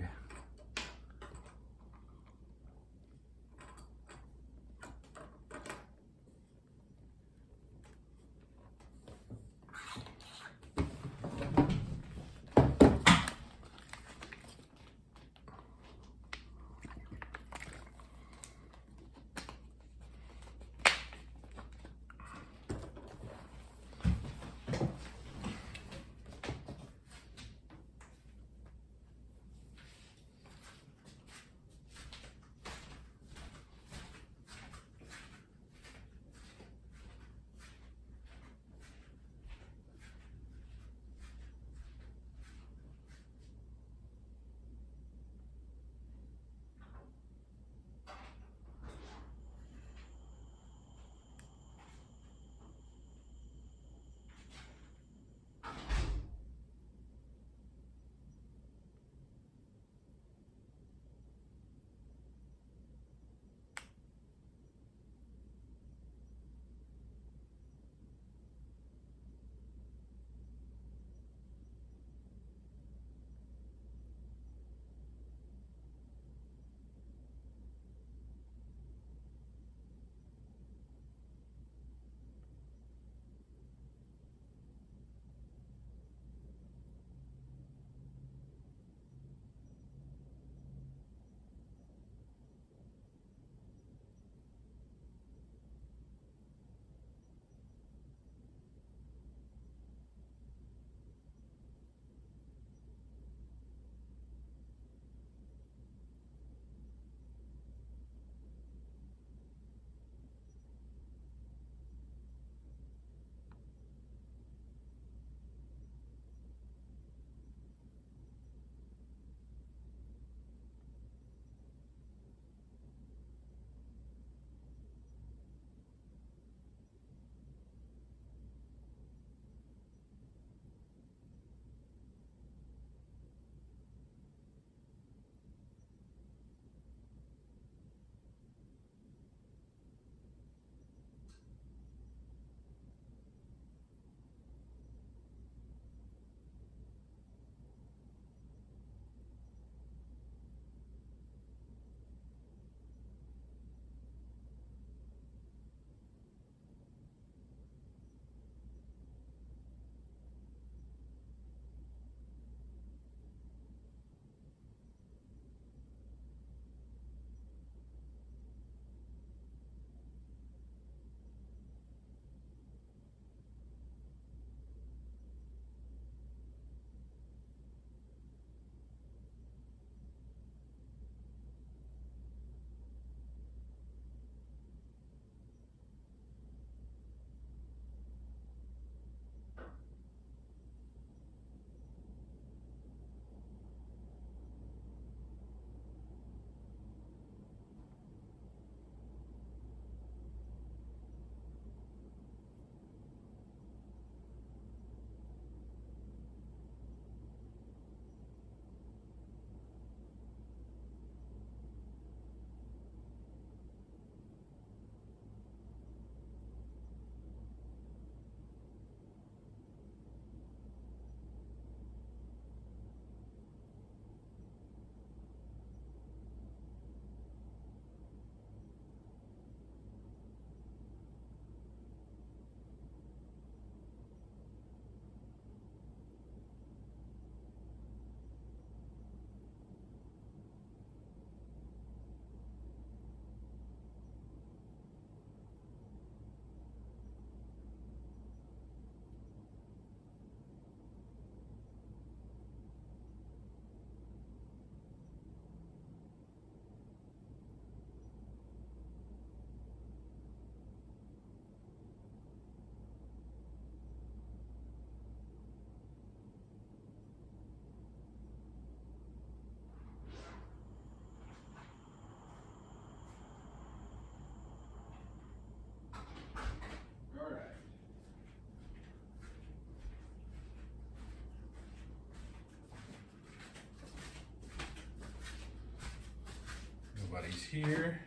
here.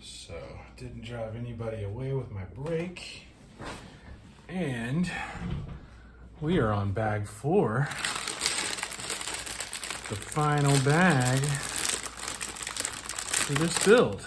So didn't drive anybody away with my brake. And we are on bag 4. The final bag for this build.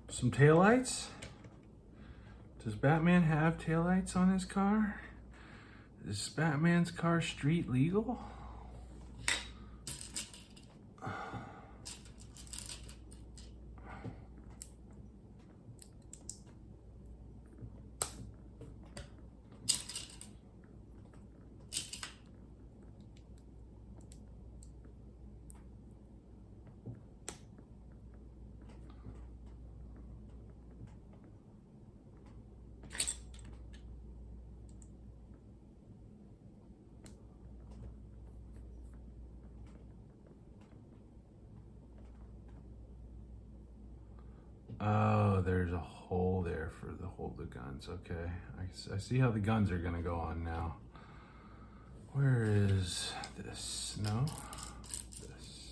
Some taillights. Does Batman have taillights on his car? Is Batman's car street legal? Oh, there's a hole there for the hold the guns. Okay, I see how the guns are gonna go on now. Where is this? No, this.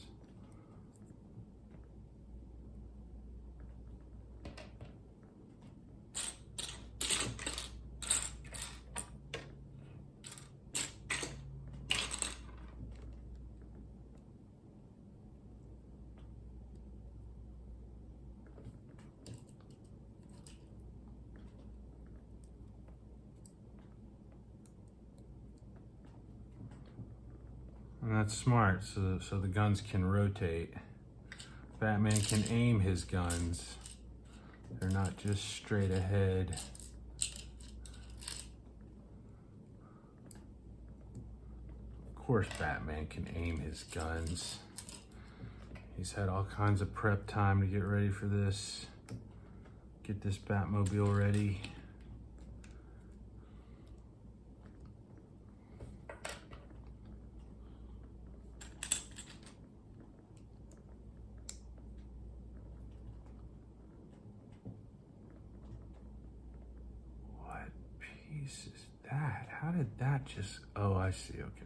And that's smart, so the guns can rotate. Batman can aim his guns. They're not just straight ahead. Of course Batman can aim his guns. He's had all kinds of prep time to get ready for this. Get this Batmobile ready. Is that? How did that just... Oh, I see. Okay.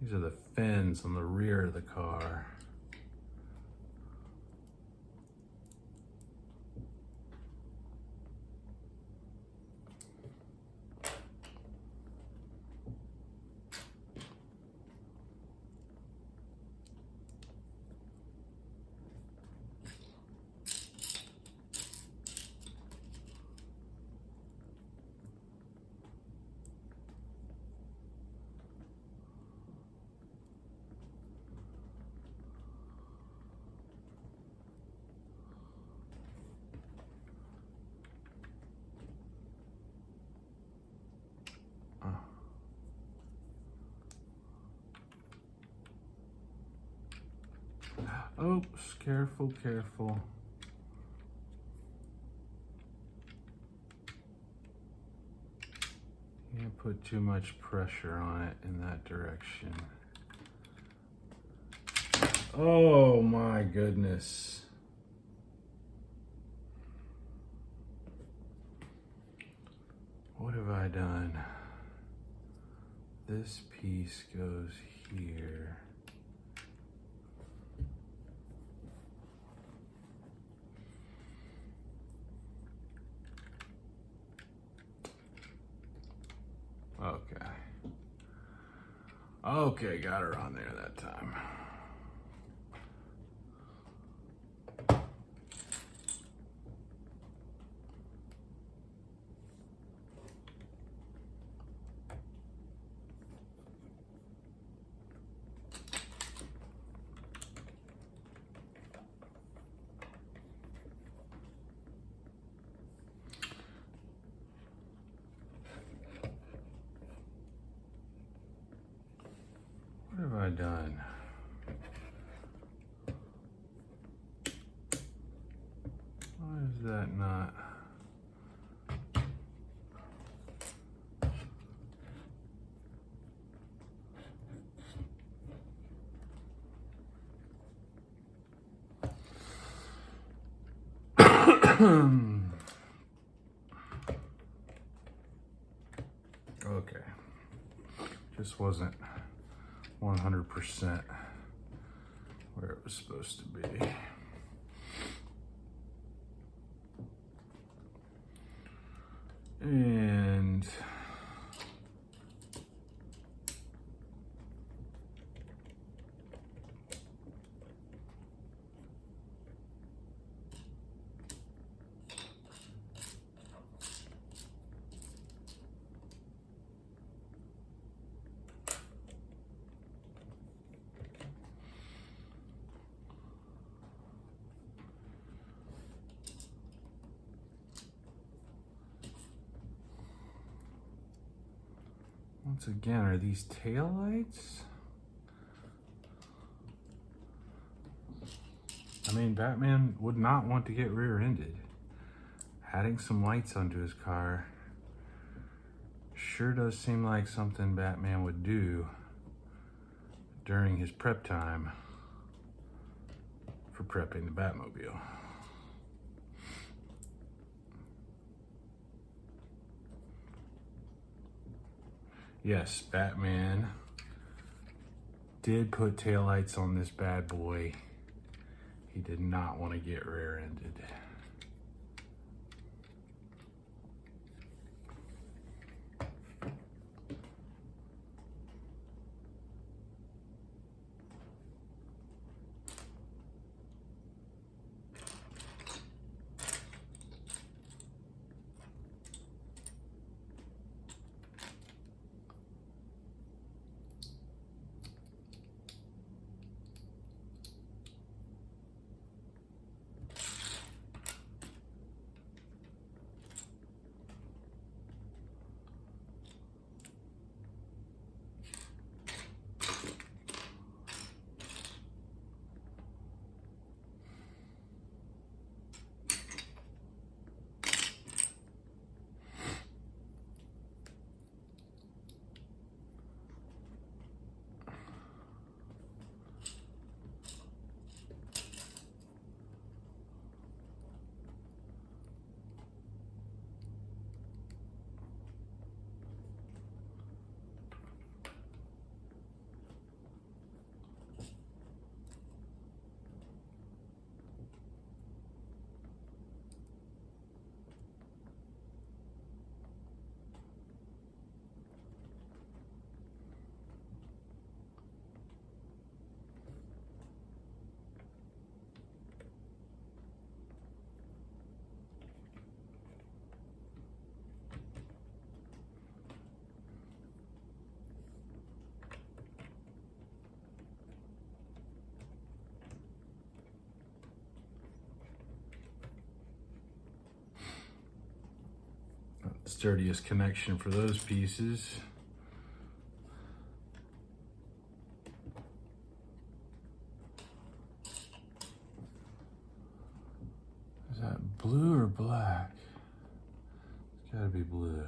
These are the fins on the rear of the car. Oh, careful, careful. Can't put too much pressure on it in that direction. Oh my goodness. I done? This piece goes here. Okay. Okay, got her on there that time. What have I done? Why is that not? Okay. Just wasn't 100% where it was supposed to be. And once again, are these taillights? I mean, Batman would not want to get rear-ended. Adding some lights onto his car sure does seem like something Batman would do during his prep time for prepping the Batmobile. Yes, Batman did put taillights on this bad boy. He did not want to get rear-ended. Sturdiest connection for those pieces. Is that blue or black? It's gotta be blue.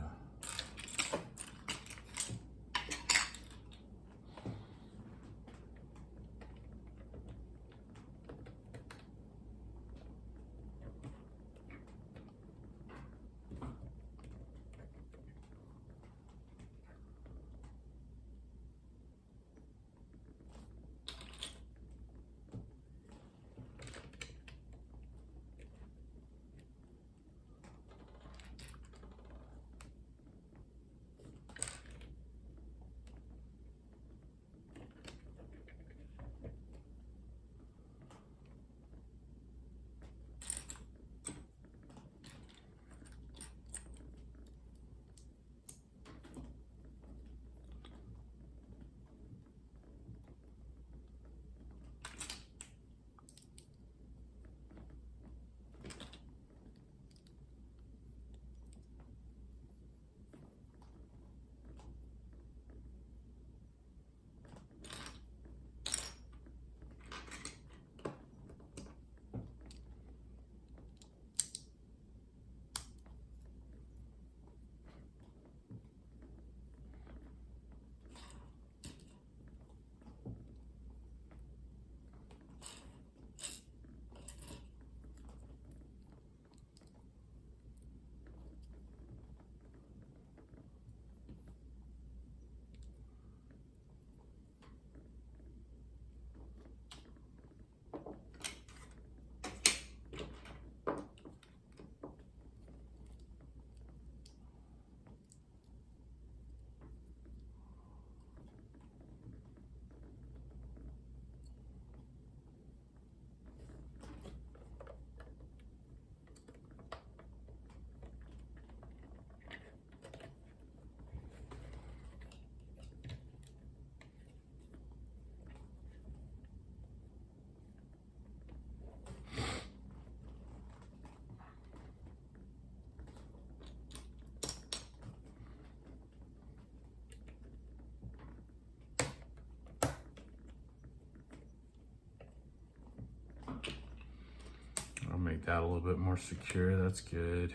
that a little bit more secure. That's good.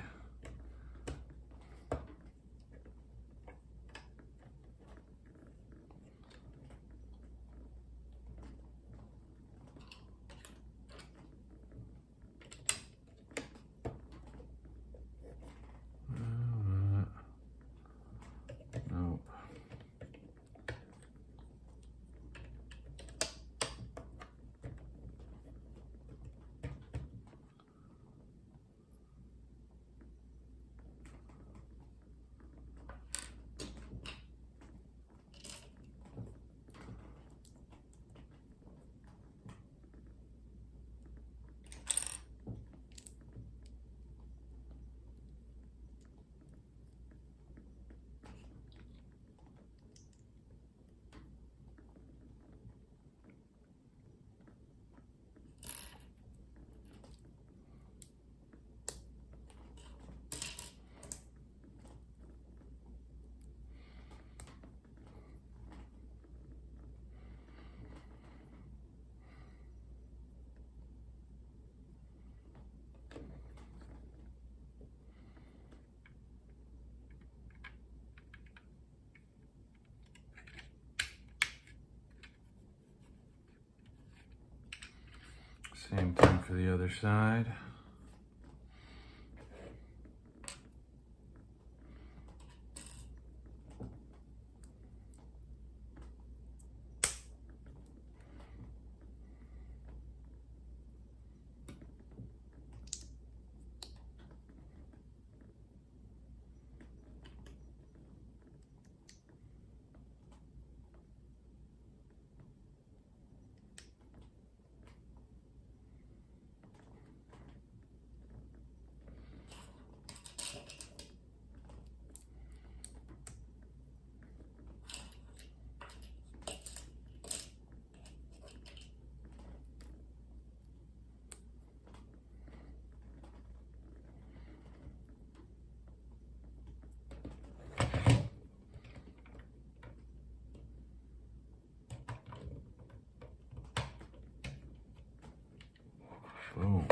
Nope. Same thing for the other side. Boom.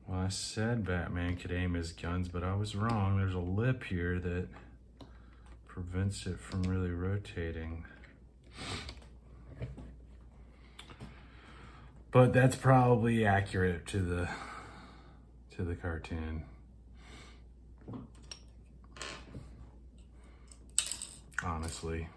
Well, I said Batman could aim his guns, but I was wrong. There's a lip here that prevents it from really rotating. But that's probably accurate to the cartoon. Honestly.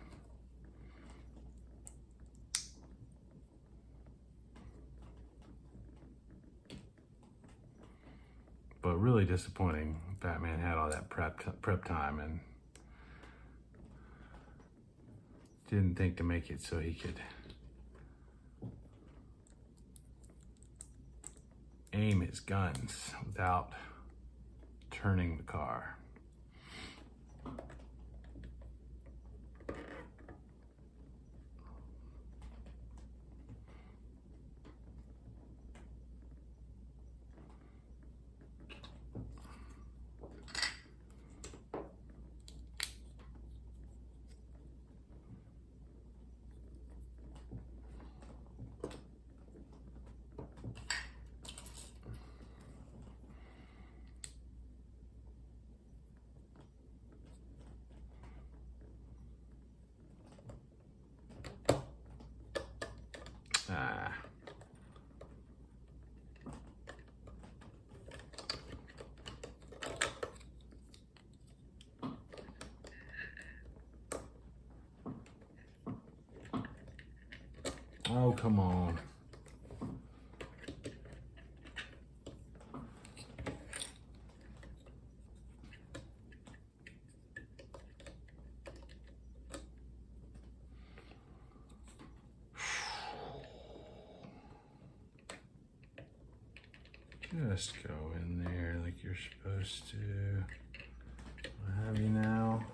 But really disappointing. Batman had all that prep time and didn't think to make it so he could aim his guns without turning the car. Oh, come on. Just go in there like you're supposed to. I have you now.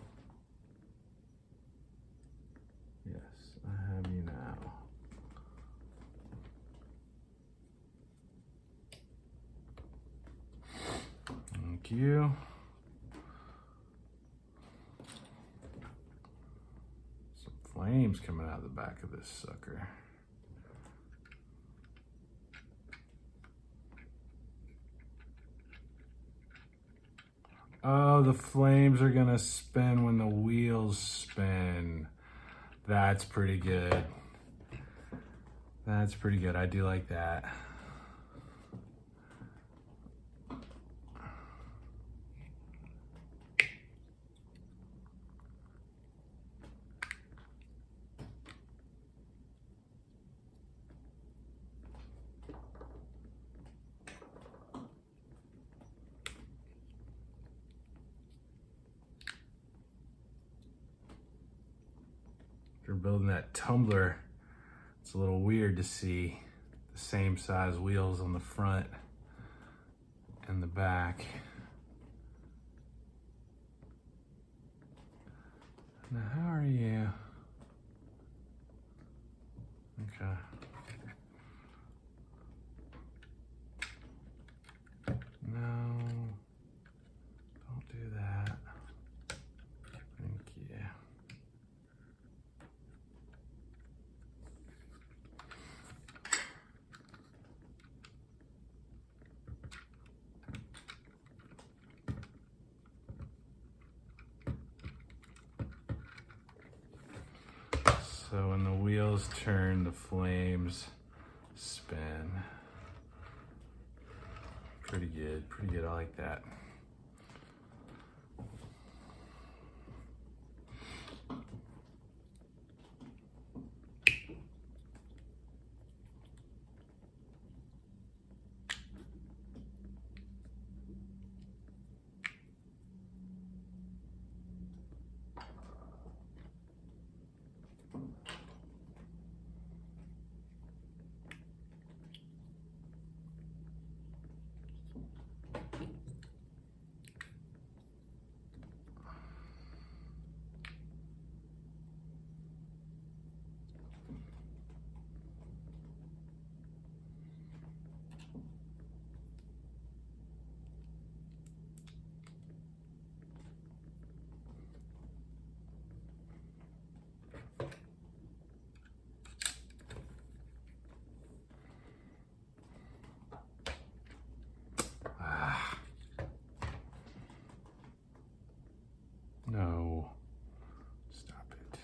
Yes, I have you now. Thank you. Some flames coming out of the back of this sucker. Oh, the flames are gonna spin when the wheels spin. That's pretty good. That's pretty good. I do like that. If you're building that tumbler, it's a little weird to see the same size wheels on the front and the back. Now, how are you? Okay. No, don't do that. Thank you. So when the wheels turn, the flames spin. Pretty good, pretty good. I like that. No, stop it.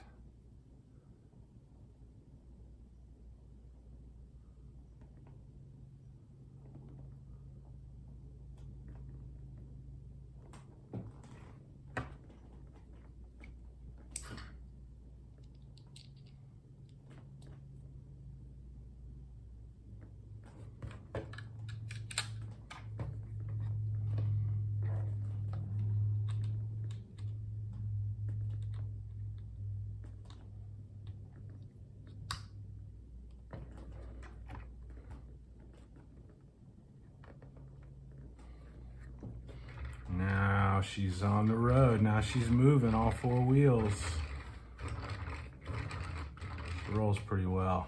Now she's on the road. Now she's moving all four wheels. She rolls pretty well.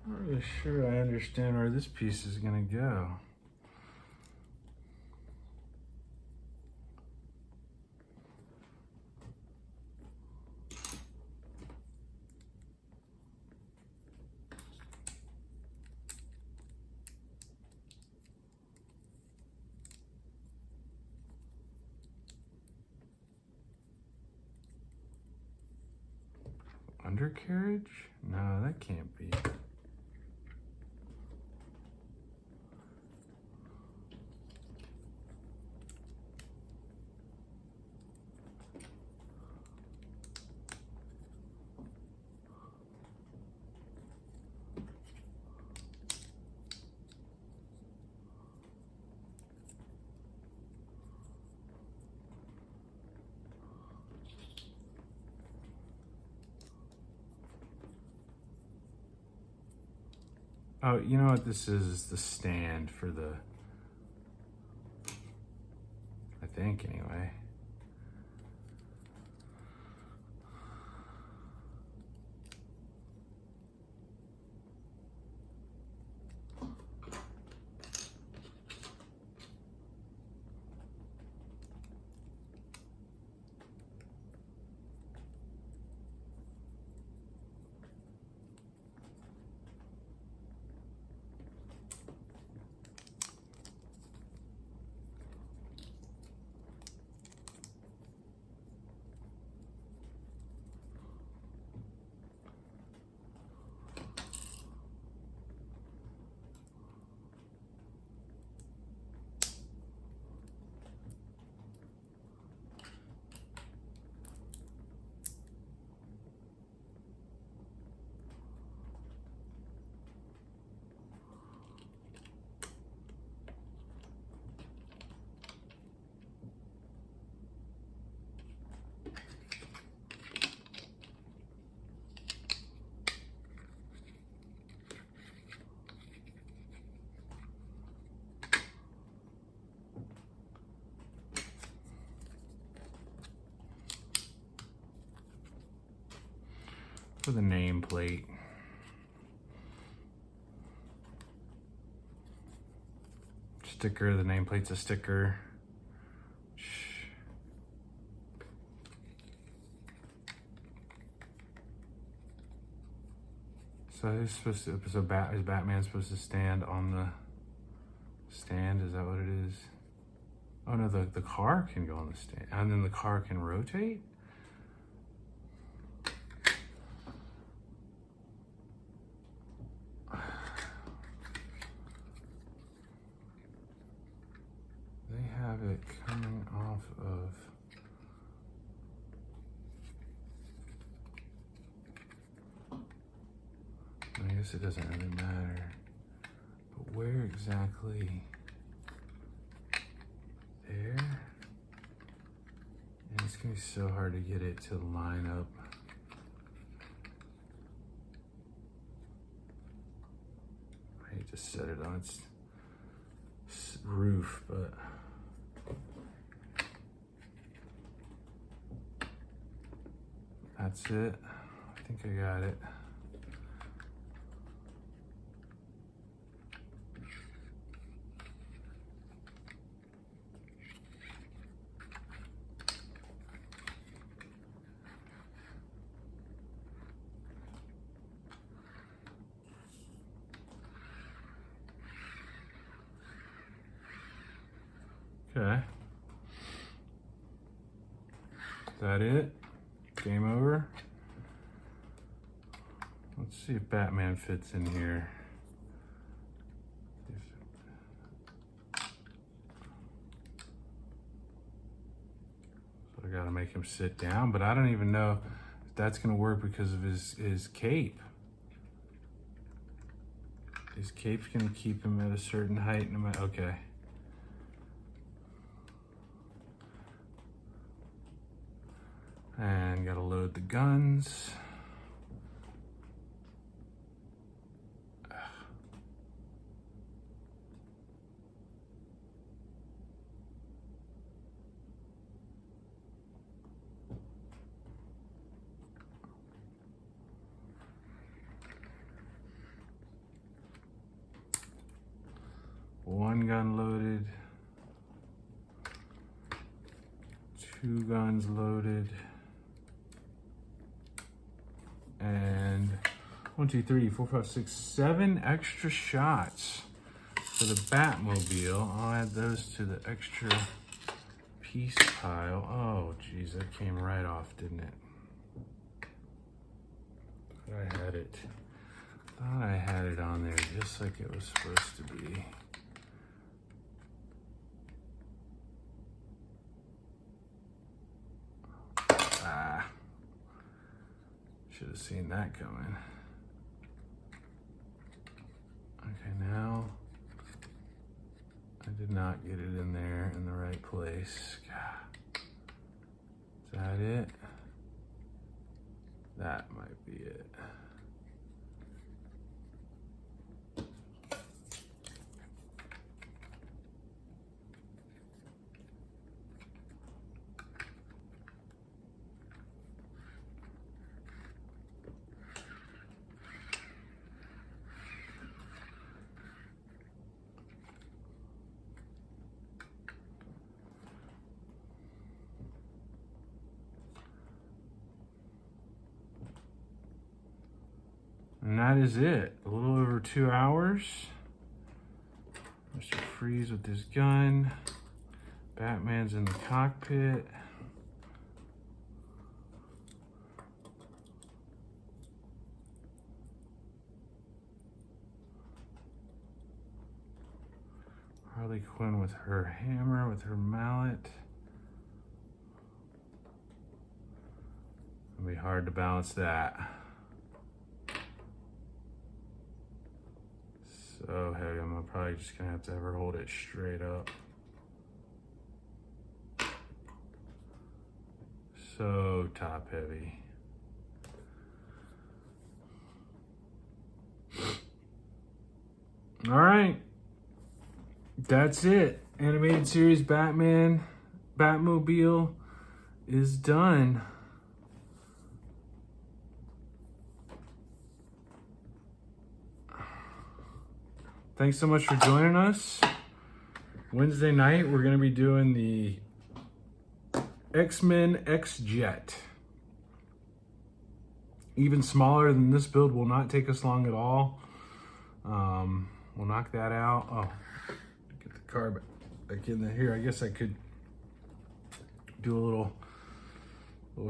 I'm not really sure I understand where this piece is gonna go. undercarriage? No, that can't be. Oh, you know what this is the stand for the, I think anyway. For the nameplate. Sticker, the nameplate's a sticker. So is Batman supposed to stand on the stand? Is that what it is? Oh no, the car can go on the stand, and then the car can rotate? They have it coming off of... I guess it doesn't really matter. But where exactly? There? And it's gonna be so hard to get it to line up. I hate to set it on its roof, but that's it. I think I got it. Okay. Is that it? Game over? Let's see if Batman fits in here. So I gotta make him sit down, but I don't even know if that's gonna work because of his cape. His cape's gonna keep him at a certain height no matter, okay. And gotta load the guns. One gun loaded. Two guns loaded. And 1, 2, 3, 4, 5, 6, 7 extra shots for the Batmobile. I'll add those to the extra piece pile. Oh, geez, that came right off, didn't it? Thought I had it on there just like it was supposed to be. Should have seen that coming. Okay, now I did not get it in there in the right place. God. Is that it? That might be it. And that is it. A little over 2 hours. Mr. Freeze with his gun. Batman's in the cockpit. Harley Quinn with her hammer, with her mallet. It'll be hard to balance that. So heavy, I'm probably just gonna have to have her hold it straight up. So top heavy. All right, that's it. Animated series Batmobile is done. Thanks so much for joining us. Wednesday night, we're gonna be doing the X-Men X-Jet. Even smaller than this build, will not take us long at all. We'll knock that out. Oh, get the car back in here. I guess I could do a little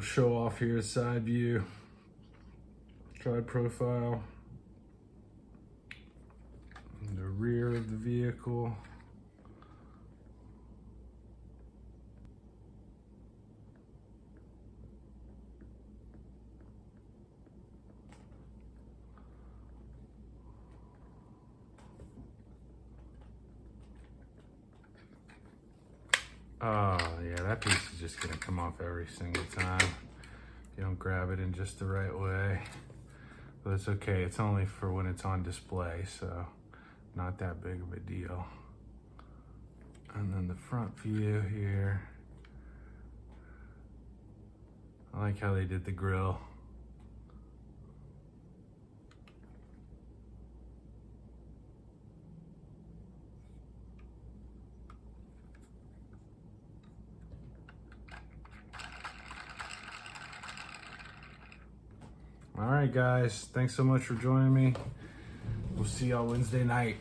show off here, side view, tride profile. The rear of the vehicle. Oh yeah, that piece is just gonna come off every single time. You don't grab it in just the right way. But it's okay, it's only for when it's on display, so not that big of a deal. And then the front view here. I like how they did the grille. All right, guys, thanks so much for joining me. We'll see y'all Wednesday night.